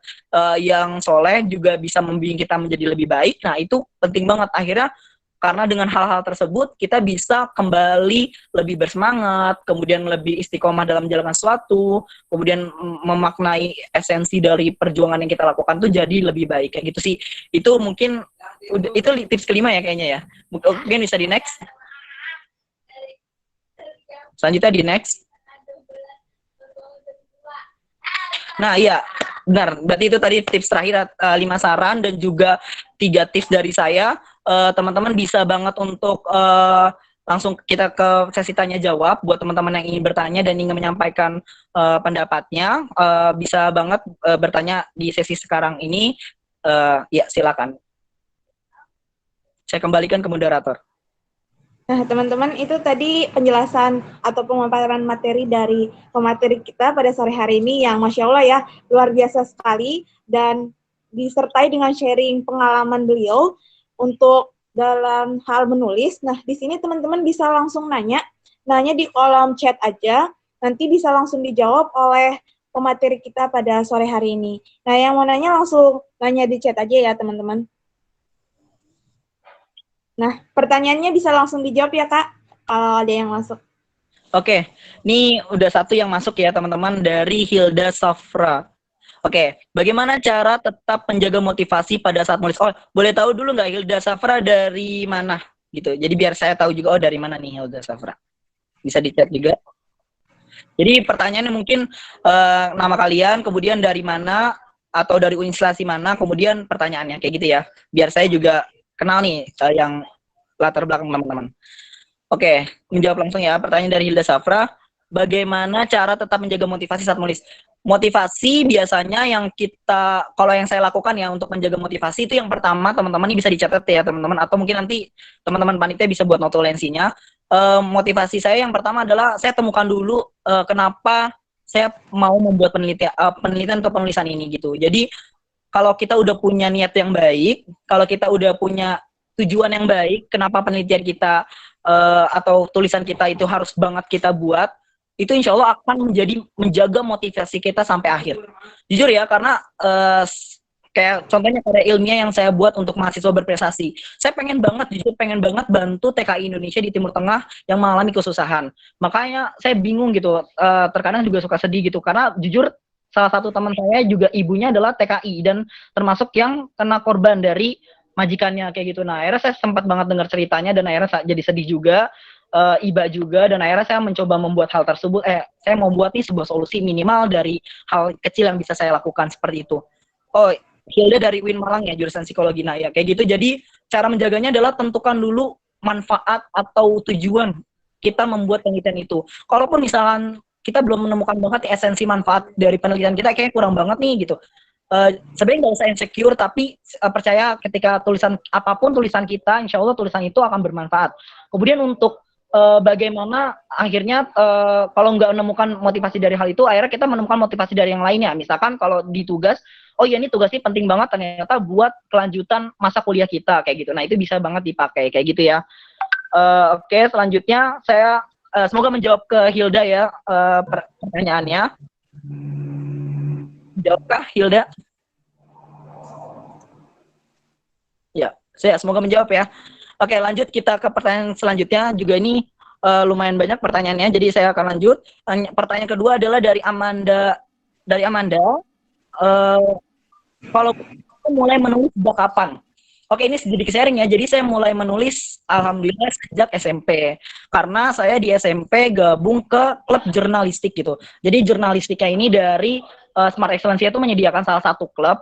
B: yang soleh juga bisa membimbing kita menjadi lebih baik. Nah itu penting banget akhirnya. Karena dengan hal-hal tersebut kita bisa kembali lebih bersemangat, kemudian lebih istiqomah dalam menjalankan sesuatu, kemudian memaknai esensi dari perjuangan yang kita lakukan tuh jadi lebih baik kayak gitu sih. Itu mungkin itu tips kelima ya kayaknya ya. Mungkin bisa di next. Selanjutnya di next. Nah iya benar, berarti itu tadi tips terakhir 5 saran dan juga 3 tips dari saya. Teman-teman bisa banget untuk langsung kita ke sesi tanya jawab buat teman-teman yang ingin bertanya dan ingin menyampaikan pendapatnya, bisa banget bertanya di sesi sekarang ini. Ya silakan. Saya kembalikan ke moderator.
A: Nah, teman-teman, itu tadi penjelasan atau pemaparan materi dari pemateri kita pada sore hari ini yang Masya Allah ya, luar biasa sekali, dan disertai dengan sharing pengalaman beliau untuk dalam hal menulis. Nah, di sini teman-teman bisa langsung nanya di kolom chat aja, nanti bisa langsung dijawab oleh pemateri kita pada sore hari ini. Nah, yang mau nanya langsung nanya di chat aja ya, teman-teman. Nah, pertanyaannya bisa langsung dijawab ya, Kak, kalau ada yang masuk.
B: Oke, ini udah satu yang masuk ya, teman-teman, dari Hilda Safra. Oke, bagaimana cara tetap menjaga motivasi pada saat menulis? Oh, boleh tahu dulu nggak Hilda Safra dari mana? Gitu, jadi biar saya tahu juga, oh dari mana nih Hilda Safra. Bisa di-chat juga. Jadi pertanyaannya mungkin nama kalian, kemudian dari mana, atau dari universitas mana, kemudian pertanyaannya, kayak gitu ya. Biar saya juga kenal nih yang latar belakang teman-teman. Oke, menjawab langsung ya. Pertanyaan dari Hilda Safra, bagaimana cara tetap menjaga motivasi saat menulis? Motivasi biasanya yang kita, kalau yang saya lakukan ya untuk menjaga motivasi itu yang pertama teman-teman ini bisa dicatat ya teman-teman, atau mungkin nanti teman-teman panitia bisa buat notulensinya. Motivasi saya yang pertama adalah saya temukan dulu kenapa saya mau membuat penelitian atau penulisan ini gitu. Jadi kalau kita udah punya niat yang baik, kalau kita udah punya tujuan yang baik, kenapa penelitian kita atau tulisan kita itu harus banget kita buat, itu insya Allah akan menjaga motivasi kita sampai akhir. Jujur ya, karena Kayak contohnya karya ilmiah yang saya buat untuk mahasiswa berprestasi. Saya jujur pengen banget bantu TKI Indonesia di Timur Tengah yang mengalami kesusahan. Makanya saya bingung gitu, terkadang juga suka sedih gitu, karena jujur salah satu teman saya juga ibunya adalah TKI dan termasuk yang kena korban dari majikannya kayak gitu. Nah, akhirnya saya sempat banget dengar ceritanya dan akhirnya saya jadi sedih juga, iba juga, dan akhirnya saya mencoba membuat hal tersebut. Saya mau buat nih sebuah solusi minimal dari hal kecil yang bisa saya lakukan seperti itu. Oh, Hilda dari UIN Malang ya, jurusan psikologi. Nah, ya kayak gitu. Jadi cara menjaganya adalah tentukan dulu manfaat atau tujuan kita membuat penelitian itu. Kalaupun misalkan kita belum menemukan banget esensi manfaat dari penelitian kita, kayaknya kurang banget nih gitu. Sebenarnya nggak usah insecure, tapi percaya ketika apapun tulisan kita, insya Allah tulisan itu akan bermanfaat. Kemudian untuk bagaimana akhirnya kalau nggak menemukan motivasi dari hal itu, akhirnya kita menemukan motivasi dari yang lainnya. Misalkan kalau di tugas, oh ya ini tugasnya penting banget ternyata buat kelanjutan masa kuliah kita kayak gitu. Nah itu bisa banget dipakai kayak gitu ya. Oke, selanjutnya saya semoga menjawab ke Hilda ya pertanyaannya. Jawabkah Hilda? Ya, saya semoga menjawab ya. Oke, lanjut kita ke pertanyaan selanjutnya. Juga ini lumayan banyak pertanyaannya, jadi saya akan lanjut. Pertanyaan kedua adalah dari Amanda. Kalau mulai menulis sejak kapan? Oke, ini sedikit sharing ya. Jadi saya mulai menulis alhamdulillah sejak SMP. Karena saya di SMP gabung ke klub jurnalistik gitu. Jadi jurnalistika ini dari Smart Excellence itu menyediakan salah satu klub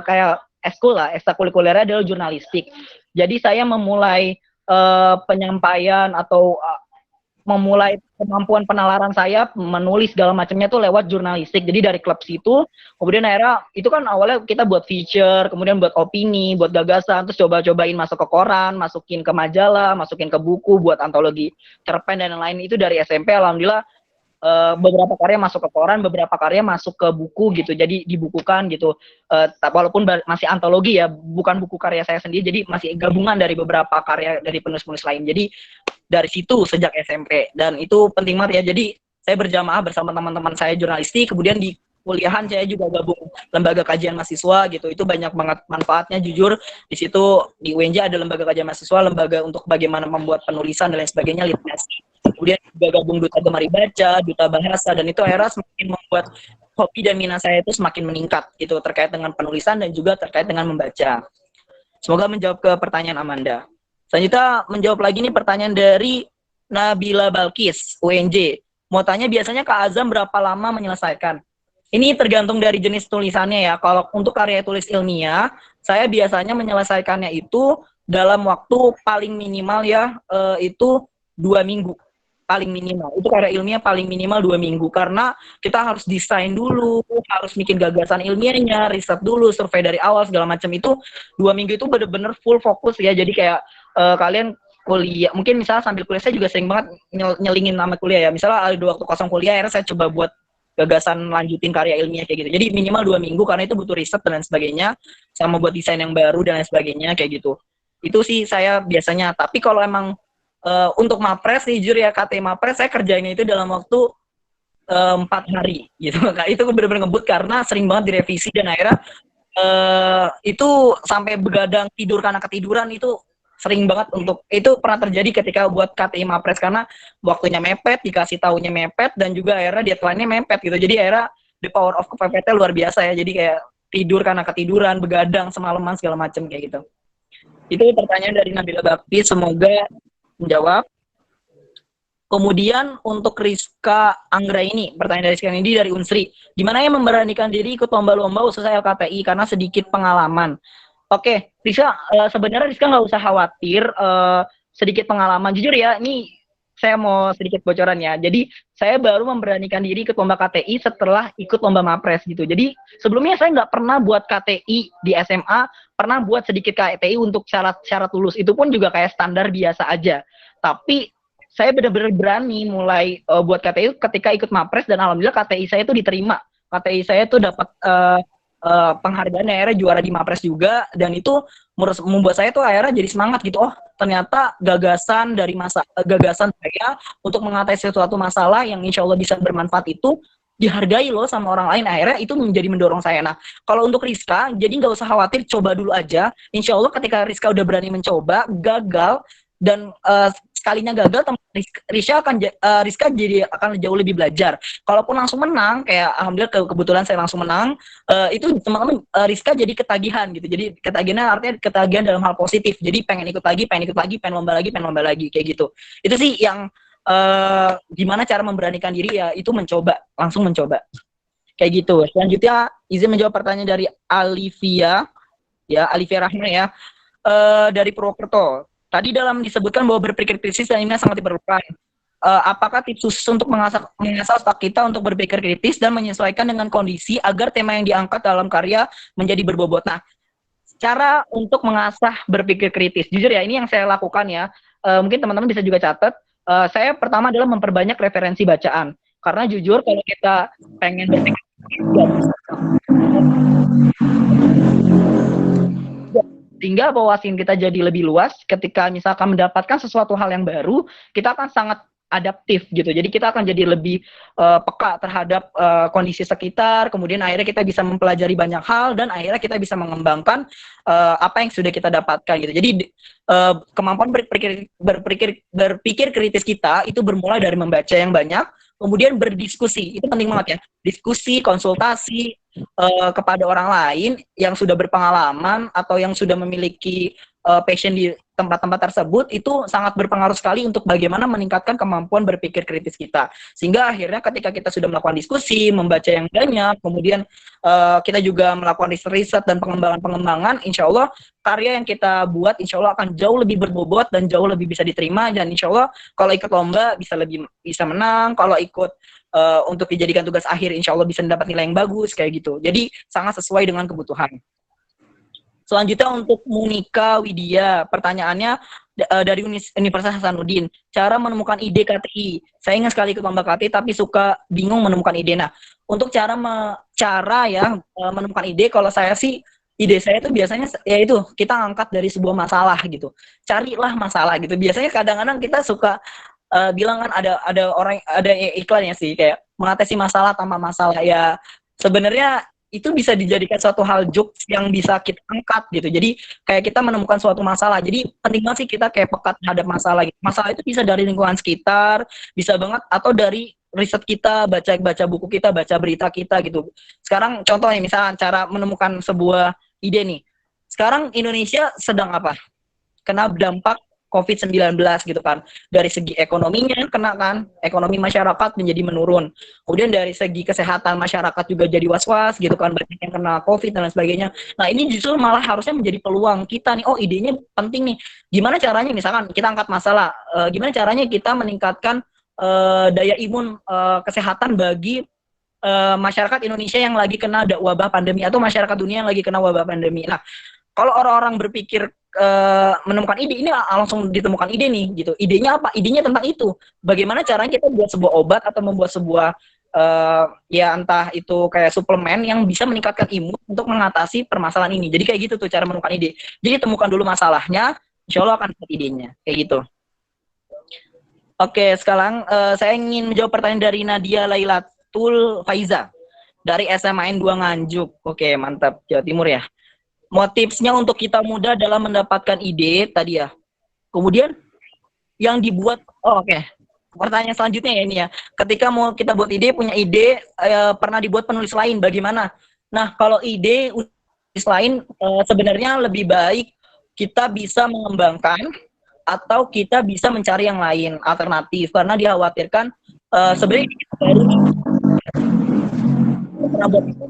B: kayak eskul lah, ekstrakurikulernya adalah jurnalistik. Jadi saya memulai penyampaian atau memulai kemampuan penalaran saya menulis segala macamnya tuh lewat jurnalistik. Jadi dari klub situ, kemudian akhirnya itu kan awalnya kita buat feature, kemudian buat opini, buat gagasan, terus coba-cobain masuk ke koran, masukin ke majalah, masukin ke buku, buat antologi cerpen dan lain-lain. Itu dari SMP, alhamdulillah beberapa karya masuk ke koran, beberapa karya masuk ke buku gitu, jadi dibukukan gitu. Walaupun masih antologi ya, bukan buku karya saya sendiri, jadi masih gabungan dari beberapa karya dari penulis-penulis lain. Jadi dari situ sejak SMP, dan itu penting banget ya. Jadi saya berjamaah bersama teman-teman saya jurnalistik, kemudian di kuliahan saya juga gabung lembaga kajian mahasiswa gitu. Itu banyak banget manfaatnya jujur. Di situ di UNJ ada lembaga kajian mahasiswa, lembaga untuk bagaimana membuat penulisan dan lain sebagainya, Litbasi. Kemudian juga gabung duta gemari baca, duta bahasa, dan itu akhirnya semakin membuat hobi dan minat saya itu semakin meningkat gitu terkait dengan penulisan dan juga terkait dengan membaca. Semoga menjawab ke pertanyaan Amanda. Selanjutnya menjawab lagi nih pertanyaan dari Nabila Balkis, UNJ. Mau tanya biasanya Kak Azam berapa lama menyelesaikan? Ini tergantung dari jenis tulisannya ya. Kalau untuk karya tulis ilmiah, saya biasanya menyelesaikannya itu dalam waktu paling minimal ya, itu 2 minggu. Paling minimal. Itu karya ilmiah paling minimal 2 minggu. Karena kita harus desain dulu, harus bikin gagasan ilmiahnya, riset dulu, survei dari awal, segala macam itu. 2 minggu itu bener-bener full fokus ya. Jadi kayak kalian kuliah, mungkin misalnya sambil kuliah, saya juga sering banget nyelingin nama kuliah ya. Misalnya ada waktu kosong kuliah, akhirnya saya coba buat gagasan lanjutin karya ilmiah kayak gitu. Jadi minimal 2 minggu karena itu butuh riset dan lain sebagainya, sama buat desain yang baru dan lain sebagainya kayak gitu. Itu sih saya biasanya. Tapi kalau emang untuk mapres, jujur ya KT mapres saya kerjainnya itu dalam waktu 4 hari gitu. Itu benar-benar ngebut karena sering banget direvisi dan akhirnya itu sampai begadang tidur karena ketiduran. Itu sering banget. Untuk itu pernah terjadi ketika buat KTI Mapres karena waktunya mepet, dikasih tahunya mepet, dan juga akhirnya deadline-nya mepet gitu. Jadi akhirnya the power of KPPT luar biasa ya. Jadi kayak tidur karena ketiduran, begadang semalaman segala macam kayak gitu. Itu pertanyaan dari Nabila Bakti, semoga menjawab. Kemudian untuk Rizka Anggra ini, pertanyaan dari Rizka ini dari Unsri. Gimana ya memberanikan diri ikut lomba-lomba khususnya LKTI karena sedikit pengalaman? Oke, Rizka, sebenarnya Rizka nggak usah khawatir, sedikit pengalaman. Jujur ya, ini saya mau sedikit bocoran ya. Jadi, saya baru memberanikan diri ikut lomba KTI setelah ikut lomba Mapres gitu. Jadi, sebelumnya saya nggak pernah buat KTI di SMA, pernah buat sedikit KTI untuk syarat lulus. Itu pun juga kayak standar biasa aja. Tapi, saya benar-benar berani mulai buat KTI ketika ikut Mapres, dan alhamdulillah KTI saya itu diterima. KTI saya itu dapat penghargaan, akhirnya juara di Mapres juga, dan itu membuat saya tuh akhirnya jadi semangat gitu. Oh, ternyata gagasan saya untuk mengatasi suatu masalah yang insya Allah bisa bermanfaat itu dihargai loh sama orang lain. Akhirnya itu menjadi mendorong saya. Nah, kalau untuk Rizka, jadi nggak usah khawatir, coba dulu aja. Insya Allah ketika Rizka udah berani mencoba, gagal, dan sekalinya gagal, Rizka jadi akan jauh lebih belajar. Kalaupun langsung menang, kayak alhamdulillah kebetulan saya langsung menang, itu teman-teman Rizka jadi ketagihan gitu. Jadi ketagihannya artinya ketagihan dalam hal positif. Jadi pengen ikut lagi, pengen lomba lagi, kayak gitu. Itu sih yang gimana cara memberanikan diri, ya itu langsung mencoba kayak gitu. Selanjutnya izin menjawab pertanyaan dari Alivia Rahma ya, dari Purwokerto. Tadi dalam disebutkan bahwa berpikir kritis dan ini sangat diperlukan. Apakah tips khusus untuk mengasah otak kita untuk berpikir kritis dan menyesuaikan dengan kondisi agar tema yang diangkat dalam karya menjadi berbobot? Nah, cara untuk mengasah berpikir kritis, jujur ya, ini yang saya lakukan ya. Mungkin teman-teman bisa juga catat. Saya pertama adalah memperbanyak referensi bacaan. Karena jujur kalau kita pengen berpikir sehingga wawasan kita jadi lebih luas. Ketika misalkan mendapatkan sesuatu hal yang baru, kita akan sangat adaptif gitu. Jadi kita akan jadi lebih peka terhadap kondisi sekitar, kemudian akhirnya kita bisa mempelajari banyak hal dan akhirnya kita bisa mengembangkan apa yang sudah kita dapatkan gitu. Jadi kemampuan berpikir kritis kita itu bermula dari membaca yang banyak, kemudian berdiskusi. Itu penting banget ya. Diskusi, konsultasi kepada orang lain yang sudah berpengalaman atau yang sudah memiliki passion di tempat-tempat tersebut, itu sangat berpengaruh sekali untuk bagaimana meningkatkan kemampuan berpikir kritis kita. Sehingga akhirnya ketika kita sudah melakukan diskusi, membaca yang banyak, kemudian kita juga melakukan riset dan pengembangan, insya Allah karya yang kita buat insya Allah akan jauh lebih berbobot dan jauh lebih bisa diterima, dan insya Allah kalau ikut lomba bisa menang, kalau ikut untuk dijadikan tugas akhir insya Allah bisa mendapat nilai yang bagus, kayak gitu. Jadi sangat sesuai dengan kebutuhan. Selanjutnya untuk Munika Widya, pertanyaannya dari Universitas Hasanuddin, cara menemukan ide KTI. Saya ingin sekali ke lomba KTI tapi suka bingung menemukan ide. Nah, untuk cara menemukan ide, kalau saya sih ide saya itu biasanya ya itu kita angkat dari sebuah masalah gitu. Carilah masalah gitu. Biasanya kadang-kadang kita suka bilang kan ada iklan ya sih kayak mengatasi masalah tanpa masalah, ya sebenarnya itu bisa dijadikan suatu hal jokes yang bisa kita angkat gitu. Jadi kayak kita menemukan suatu masalah. Jadi penting banget sih kita kayak pekat terhadap masalah gitu. Masalah itu bisa dari lingkungan sekitar, bisa banget atau dari riset kita, baca buku kita, baca berita kita gitu. Sekarang contohnya misalnya cara menemukan sebuah ide nih. Sekarang Indonesia sedang apa? Kena dampak COVID-19 gitu kan. Dari segi ekonominya kena kan, ekonomi masyarakat menjadi menurun. Kemudian dari segi kesehatan masyarakat juga jadi was-was gitu kan, banyak yang kena COVID dan lain sebagainya. Nah ini justru malah harusnya menjadi peluang kita nih, oh idenya penting nih. Gimana caranya misalkan kita angkat masalah, gimana caranya kita meningkatkan daya imun kesehatan bagi masyarakat Indonesia yang lagi kena wabah pandemi atau masyarakat dunia yang lagi kena wabah pandemi. Nah, kalau orang-orang berpikir menemukan ide, ini langsung ditemukan ide nih gitu. Idenya apa? Idenya tentang itu. Bagaimana caranya kita buat sebuah obat atau membuat sebuah ya entah itu kayak suplemen yang bisa meningkatkan imun untuk mengatasi permasalahan ini. Jadi kayak gitu tuh cara menemukan ide. Jadi temukan dulu masalahnya, insya Allah akan dapat idenya. Kayak gitu. Oke, sekarang saya ingin menjawab pertanyaan dari Nadia Lailatul Faiza dari SMAN 2 Nganjuk. Oke, mantap. Jawa Timur ya. Motifnya untuk kita mudah dalam mendapatkan ide tadi ya. Kemudian yang dibuat, oke. Pertanyaan selanjutnya ya ini ya. Ketika mau kita buat ide, punya ide, pernah dibuat penulis lain, bagaimana? Nah, kalau ide penulis lain sebenarnya lebih baik kita bisa mengembangkan atau kita bisa mencari yang lain, alternatif. Karena dikhawatirkan sebenarnya baru pernah buat itu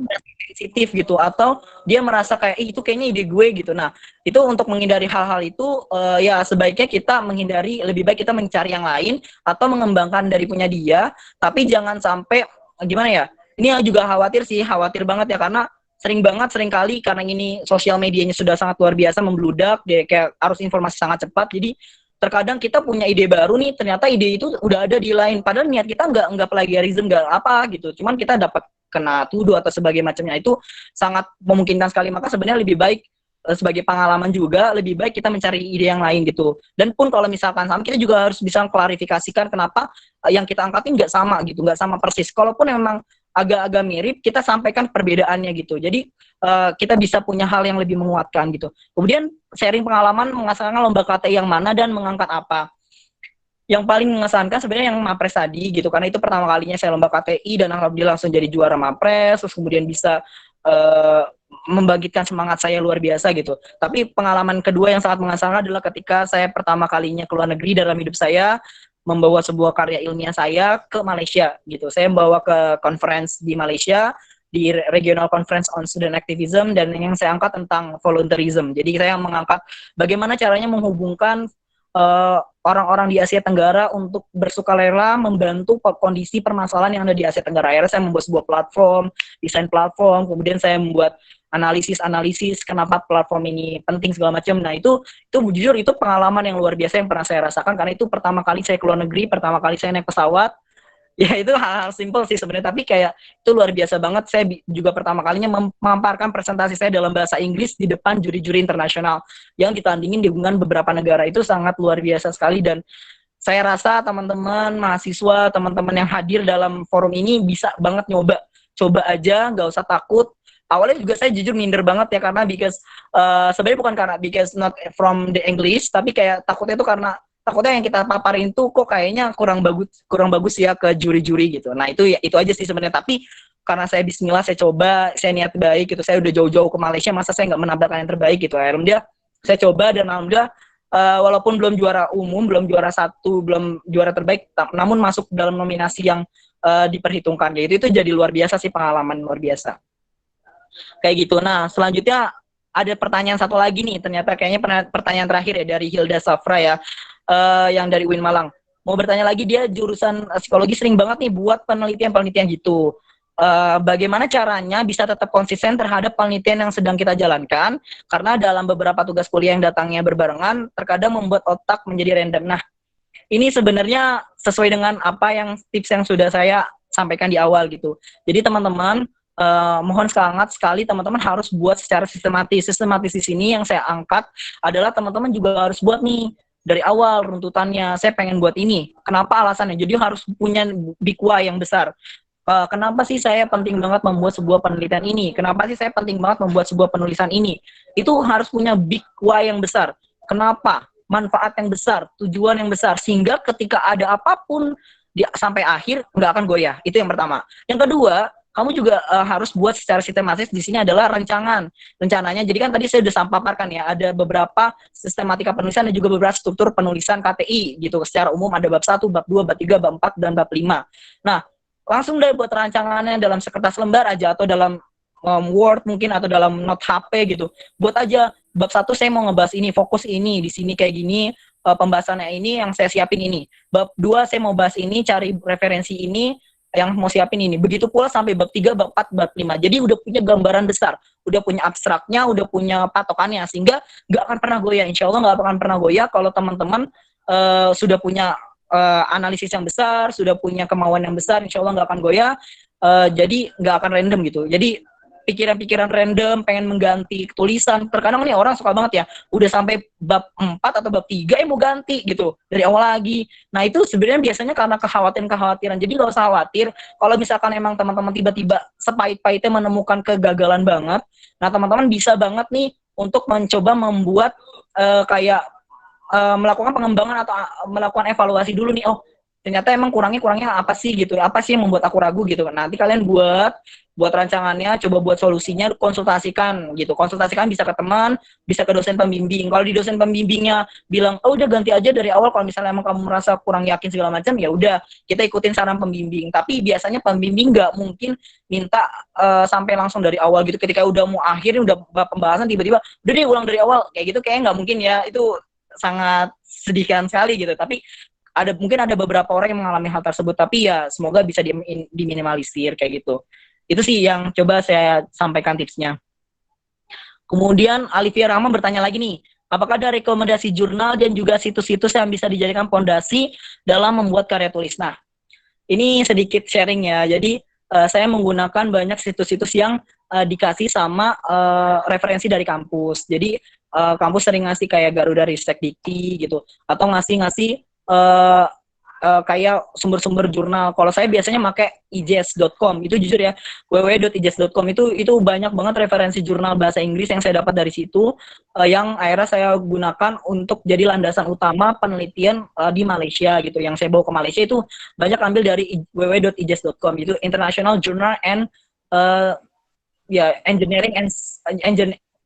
B: sensitif gitu, atau dia merasa kayak itu kayaknya ide gue gitu. Nah itu untuk menghindari hal-hal itu ya sebaiknya kita menghindari, lebih baik kita mencari yang lain atau mengembangkan dari punya dia, tapi jangan sampai gimana ya, ini juga khawatir banget ya, karena sering kali karena ini sosial medianya sudah sangat luar biasa membludak, dia kayak arus informasi sangat cepat, jadi terkadang kita punya ide baru nih, ternyata ide itu udah ada di lain, padahal niat kita nggak plagiarism, nggak apa gitu, cuman kita dapat kena tuduh atau sebagai macamnya, itu sangat memungkinkan sekali. Maka sebenarnya lebih baik sebagai pengalaman juga, lebih baik kita mencari ide yang lain gitu. Dan pun kalau misalkan sama, kita juga harus bisa klarifikasikan kenapa yang kita angkatin nggak sama gitu, nggak sama persis. Kalaupun memang agak-agak mirip, kita sampaikan perbedaannya gitu. Jadi kita bisa punya hal yang lebih menguatkan gitu. Kemudian sharing pengalaman mengasalkan lomba KTI yang mana dan mengangkat apa. Yang paling mengesankan sebenarnya yang Mapres tadi gitu, karena itu pertama kalinya saya lomba KTI dan alhamdulillah langsung jadi juara Mapres, terus kemudian bisa membangkitkan semangat saya luar biasa gitu. Tapi pengalaman kedua yang sangat mengesankan adalah ketika saya pertama kalinya ke luar negeri dalam hidup saya, membawa sebuah karya ilmiah saya ke Malaysia gitu. Saya membawa ke conference di Malaysia, di Regional Conference on Student Activism, dan yang saya angkat tentang volunteerism. Jadi saya mengangkat bagaimana caranya menghubungkan orang-orang di Asia Tenggara untuk bersukarela membantu kondisi permasalahan yang ada di Asia Tenggara. Akhirnya saya membuat sebuah platform, desain platform, kemudian saya membuat analisis kenapa platform ini penting segala macam. Nah itu jujur itu pengalaman yang luar biasa yang pernah saya rasakan, karena itu pertama kali saya ke luar negeri, pertama kali saya naik pesawat. Ya itu hal-hal simpel sih sebenarnya, tapi kayak itu luar biasa banget. Saya juga pertama kalinya memaparkan presentasi saya dalam bahasa Inggris di depan juri-juri internasional yang ditandingin dengan beberapa negara. Itu sangat luar biasa sekali, dan saya rasa teman-teman mahasiswa, teman-teman yang hadir dalam forum ini bisa banget coba aja, nggak usah takut. Awalnya juga saya jujur minder banget ya, karena sebenarnya bukan karena because not from the English, tapi kayak takutnya itu karena takutnya yang kita paparin tuh kok kayaknya kurang bagus ya ke juri-juri gitu. Nah itu aja sih sebenarnya. Tapi karena saya bismillah, saya coba, saya niat baik gitu, saya udah jauh-jauh ke Malaysia, masa saya nggak menambahkan yang terbaik gitu. Alhamdulillah saya coba, dan alhamdulillah walaupun belum juara umum, belum juara 1, belum juara terbaik, namun masuk dalam nominasi yang diperhitungkan. Jadi itu jadi luar biasa sih, pengalaman luar biasa kayak gitu. Nah selanjutnya ada pertanyaan satu lagi nih, ternyata kayaknya pertanyaan terakhir ya, dari Hilda Safra ya, yang dari UIN Malang. Mau bertanya lagi, dia jurusan psikologi, sering banget nih buat penelitian gitu. Bagaimana caranya bisa tetap konsisten terhadap penelitian yang sedang kita jalankan, karena dalam beberapa tugas kuliah yang datangnya berbarengan, terkadang membuat otak menjadi random. Nah, ini sebenarnya sesuai dengan apa yang tips yang sudah saya sampaikan di awal gitu. Jadi teman-teman, mohon sangat sekali teman-teman harus buat secara sistematis. Sistematis di sini yang saya angkat adalah teman-teman juga harus buat nih dari awal runtutannya. Saya pengen buat ini. Kenapa alasannya? Jadi harus punya big why yang besar. Kenapa sih saya penting banget membuat sebuah penelitian ini? Kenapa sih saya penting banget membuat sebuah penulisan ini? Itu harus punya big why yang besar. Kenapa? Manfaat yang besar, tujuan yang besar, sehingga ketika ada apapun sampai akhir nggak akan goyah. Itu yang pertama. Yang kedua, kamu juga harus buat secara sistematis. Di sini adalah rencananya. Jadi kan tadi saya sudah paparkan ya, ada beberapa sistematika penulisan dan juga beberapa struktur penulisan KTI gitu. Secara umum ada bab 1, bab 2, bab 3, bab 4, dan bab 5. Nah, langsung deh buat rancangannya dalam sekertas lembar aja, atau dalam Word mungkin, atau dalam note HP gitu. Buat aja, bab 1 saya mau ngebahas ini, fokus ini, di sini kayak gini, pembahasannya ini yang saya siapin ini. Bab 2 saya mau bahas ini, cari referensi ini, yang mau siapin ini. Begitu pula sampai bab 3, bab 4, bab 5. Jadi udah punya gambaran besar, udah punya abstraknya, udah punya patokannya, sehingga nggak akan pernah goyah. Insya Allah nggak akan pernah goyah kalau teman-teman sudah punya analisis yang besar, sudah punya kemauan yang besar. Insya Allah nggak akan goyah. Jadi nggak akan random gitu. Jadi pikiran-pikiran random, pengen mengganti tulisan. Terkadang nih orang suka banget ya, udah sampai bab 4 atau bab 3 mau ganti gitu, dari awal lagi. Nah itu sebenarnya biasanya karena kekhawatiran. Jadi gak usah khawatir, kalau misalkan emang teman-teman tiba-tiba sepahit-pahitnya menemukan kegagalan banget, nah teman-teman bisa banget nih untuk mencoba membuat melakukan pengembangan atau melakukan evaluasi dulu nih. Oh ternyata emang kurangnya apa sih gitu, apa sih yang membuat aku ragu gitu. Nanti kalian buat rancangannya, coba buat solusinya, konsultasikan bisa ke teman, bisa ke dosen pembimbing. Kalau di dosen pembimbingnya bilang oh udah ganti aja dari awal, kalau misalnya emang kamu merasa kurang yakin segala macam, ya udah kita ikutin saran pembimbing. Tapi biasanya pembimbing nggak mungkin minta sampai langsung dari awal gitu, ketika udah mau akhir, udah pembahasan tiba-tiba udah deh ulang dari awal, kayak gitu kayaknya nggak mungkin ya. Itu sangat sedihkan sekali gitu. Tapi mungkin ada beberapa orang yang mengalami hal tersebut, tapi ya semoga bisa diminimalisir kayak gitu. Itu sih yang coba saya sampaikan tipsnya. Kemudian Alivia Rahma bertanya lagi nih, apakah ada rekomendasi jurnal dan juga situs-situs yang bisa dijadikan fondasi dalam membuat karya tulis? Nah, ini sedikit sharing ya. Jadi saya menggunakan banyak situs-situs yang dikasih sama referensi dari kampus. Jadi kampus sering ngasih kayak Garuda Ristek Dikti gitu, atau ngasih kayak sumber-sumber jurnal. Kalau saya biasanya pakai ijaz.com. Itu jujur ya, www.ijaz.com itu banyak banget referensi jurnal bahasa Inggris yang saya dapat dari situ, yang akhirnya saya gunakan untuk jadi landasan utama penelitian di Malaysia gitu. Yang saya bawa ke Malaysia itu banyak ambil dari www.ijaz.com. Itu International Journal and Engineering and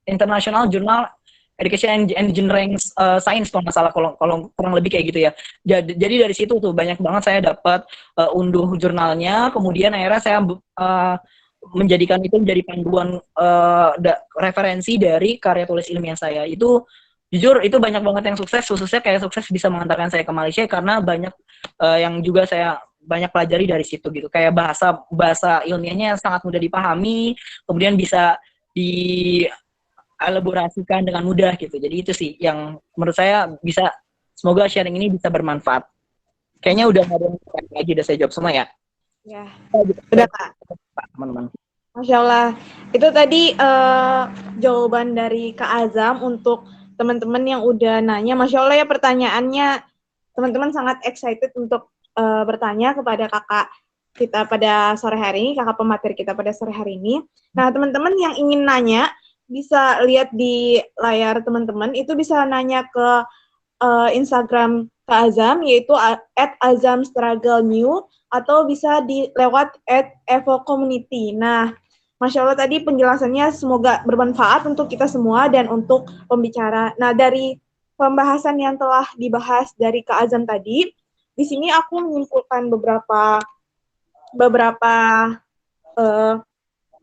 B: International Journal Education and Engineering Science kalau nggak salah, kalau kurang lebih kayak gitu ya. Jadi dari situ tuh banyak banget saya dapat unduh jurnalnya, kemudian akhirnya saya menjadikan itu menjadi panduan referensi dari karya tulis ilmiah saya. Itu jujur itu banyak banget yang sukses, khususnya kayak sukses bisa mengantarkan saya ke Malaysia karena banyak yang juga saya banyak pelajari dari situ gitu. Kayak bahasa ilmiahnya sangat mudah dipahami, kemudian bisa elaborasikan dengan mudah gitu. Jadi itu sih yang menurut saya bisa, semoga sharing ini bisa bermanfaat. Kayaknya udah nggak ada yang lagi, udah saya jawab semua ya.
A: Ya, udah Kak.
B: Teman-teman.
A: Masya Allah. Itu tadi jawaban dari Kak Azam untuk teman-teman yang udah nanya. Masya Allah ya, pertanyaannya teman-teman sangat excited untuk bertanya kepada kakak kita pada sore hari ini, kakak pemateri kita pada sore hari ini. Nah, teman-teman yang ingin nanya, bisa lihat di layar teman-teman, itu bisa nanya ke Instagram Kak Azam, yaitu @azamstrugglenew, atau bisa lewat @evocommunity. Nah, Masya Allah tadi penjelasannya semoga bermanfaat untuk kita semua dan untuk pembicara. Nah, dari pembahasan yang telah dibahas dari Kak Azam tadi, di sini aku menyimpulkan beberapa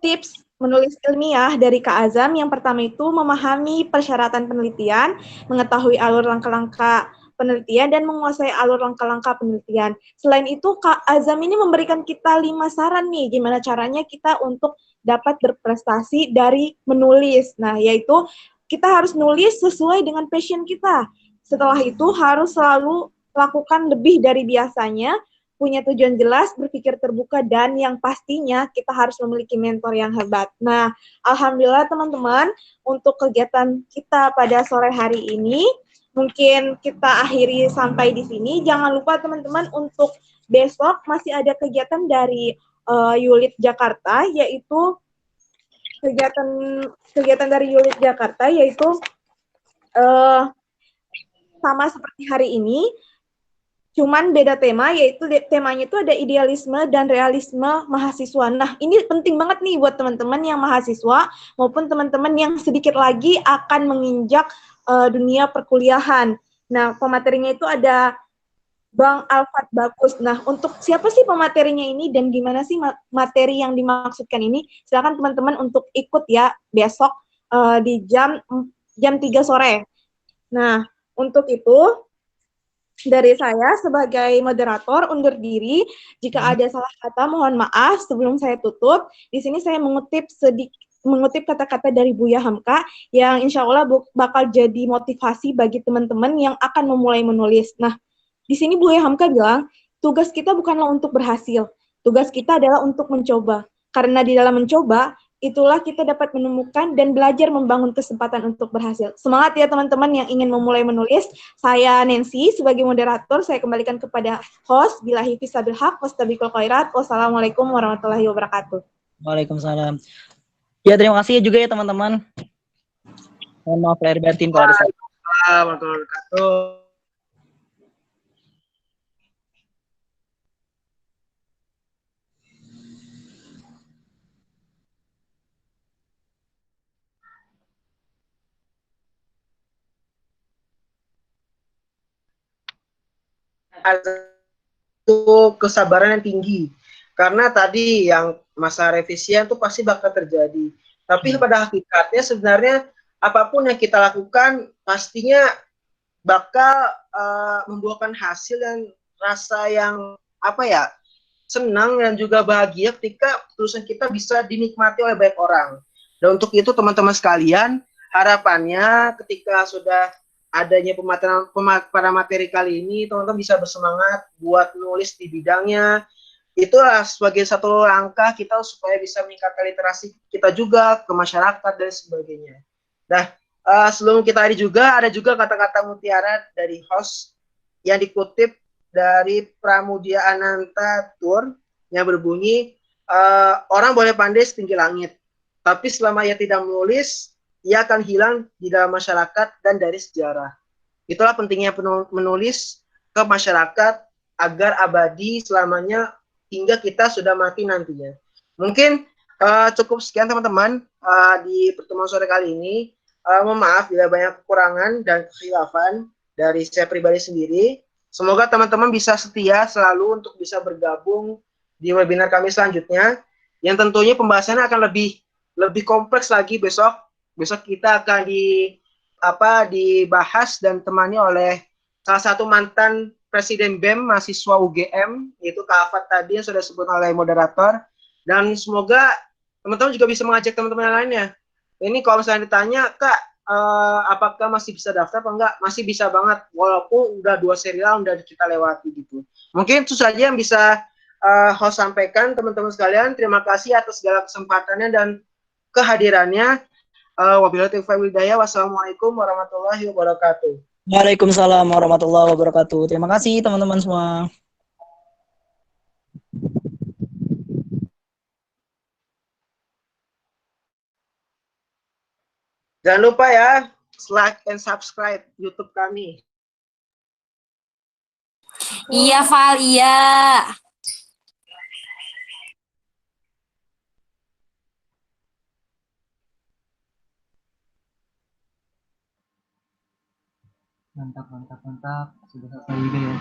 A: tips menulis ilmiah dari Kak Azam. Yang pertama itu memahami persyaratan penelitian, mengetahui alur langkah-langkah penelitian, dan menguasai alur langkah-langkah penelitian. Selain itu, Kak Azam ini memberikan kita 5 saran nih, gimana caranya kita untuk dapat berprestasi dari menulis. Nah, yaitu kita harus nulis sesuai dengan passion kita. Setelah itu harus selalu lakukan lebih dari biasanya, punya tujuan jelas, berpikir terbuka, dan yang pastinya kita harus memiliki mentor yang hebat. Nah, alhamdulillah teman-teman, untuk kegiatan kita pada sore hari ini, mungkin kita akhiri sampai di sini. Jangan lupa teman-teman, untuk besok masih ada kegiatan dari Yulit Jakarta, yaitu kegiatan dari Yulit Jakarta, yaitu sama seperti hari ini, cuman beda tema, yaitu temanya itu ada idealisme dan realisme mahasiswa. Nah, ini penting banget nih buat teman-teman yang mahasiswa maupun teman-teman yang sedikit lagi akan menginjak dunia perkuliahan. Nah, pematerinya itu ada Bang Alfat Bagus. Nah, untuk siapa sih pematerinya ini dan gimana sih materi yang dimaksudkan ini? Silakan teman-teman untuk ikut ya besok di jam 3 sore. Nah, untuk itu dari saya sebagai moderator undur diri. Jika ada salah kata, mohon maaf. Sebelum saya tutup, di sini saya mengutip kata-kata dari Buya Hamka yang insya Allah bakal jadi motivasi bagi teman-teman yang akan memulai menulis. Nah, di sini Buya Hamka bilang, tugas kita bukanlah untuk berhasil, tugas kita adalah untuk mencoba. Karena di dalam mencoba, itulah kita dapat menemukan dan belajar membangun kesempatan untuk berhasil. Semangat ya teman-teman yang ingin memulai menulis. Saya Nancy sebagai moderator, saya kembalikan kepada host. Billahi fisabil haq, wastabiqul khairat. Wassalamualaikum warahmatullahi wabarakatuh.
B: Waalaikumsalam. Ya, terima kasih juga ya teman-teman. Mohon maaf lahir batin kalau ada salah.
C: Warahmatullahi wabarakatuh. Itu kesabaran yang tinggi, karena tadi yang masa revisian itu pasti bakal terjadi, tapi pada hakikatnya sebenarnya apapun yang kita lakukan pastinya bakal membuahkan hasil dan rasa yang senang dan juga bahagia ketika tulisan kita bisa dinikmati oleh banyak orang. Dan untuk itu teman-teman sekalian, harapannya ketika sudah adanya pada materi kali ini, teman-teman bisa bersemangat buat nulis di bidangnya. Itulah sebagai satu langkah kita supaya bisa meningkatkan literasi kita juga ke masyarakat dan sebagainya. Nah, sebelum kita ada juga kata-kata mutiara dari host yang dikutip dari Pramudia Ananta Tour yang berbunyi, orang boleh pandai setinggi langit, tapi selama ia tidak menulis, ia akan hilang di dalam masyarakat dan dari sejarah. Itulah pentingnya menulis ke masyarakat agar abadi selamanya hingga kita sudah mati nantinya. Mungkin cukup sekian teman-teman di pertemuan sore kali ini. Mohon maaf bila banyak kekurangan dan kekhilafan dari saya pribadi sendiri. Semoga teman-teman bisa setia selalu untuk bisa bergabung di webinar kami selanjutnya, yang tentunya pembahasannya akan lebih kompleks lagi besok. Besok kita akan dibahas dan temani oleh salah satu mantan Presiden BEM mahasiswa UGM, yaitu Kak Afat tadi yang sudah disebut oleh moderator. Dan semoga teman-teman juga bisa mengajak teman-teman yang lainnya. Ini kalau misalnya ditanya, Kak, apakah masih bisa daftar atau enggak? Masih bisa banget, walaupun udah 2 serial udah kita lewati gitu. Mungkin itu saja yang bisa host sampaikan, teman-teman sekalian. Terima kasih atas segala kesempatannya dan kehadirannya. Wabillahi taufiq wal hidayah. Wassalamualaikum warahmatullahi wabarakatuh.
B: Waalaikumsalam warahmatullahi wabarakatuh. Terima kasih teman-teman semua.
C: Jangan lupa ya, like and subscribe YouTube kami.
D: Iya, Val, iya.
B: Mantap. Sudah selesai juga ya.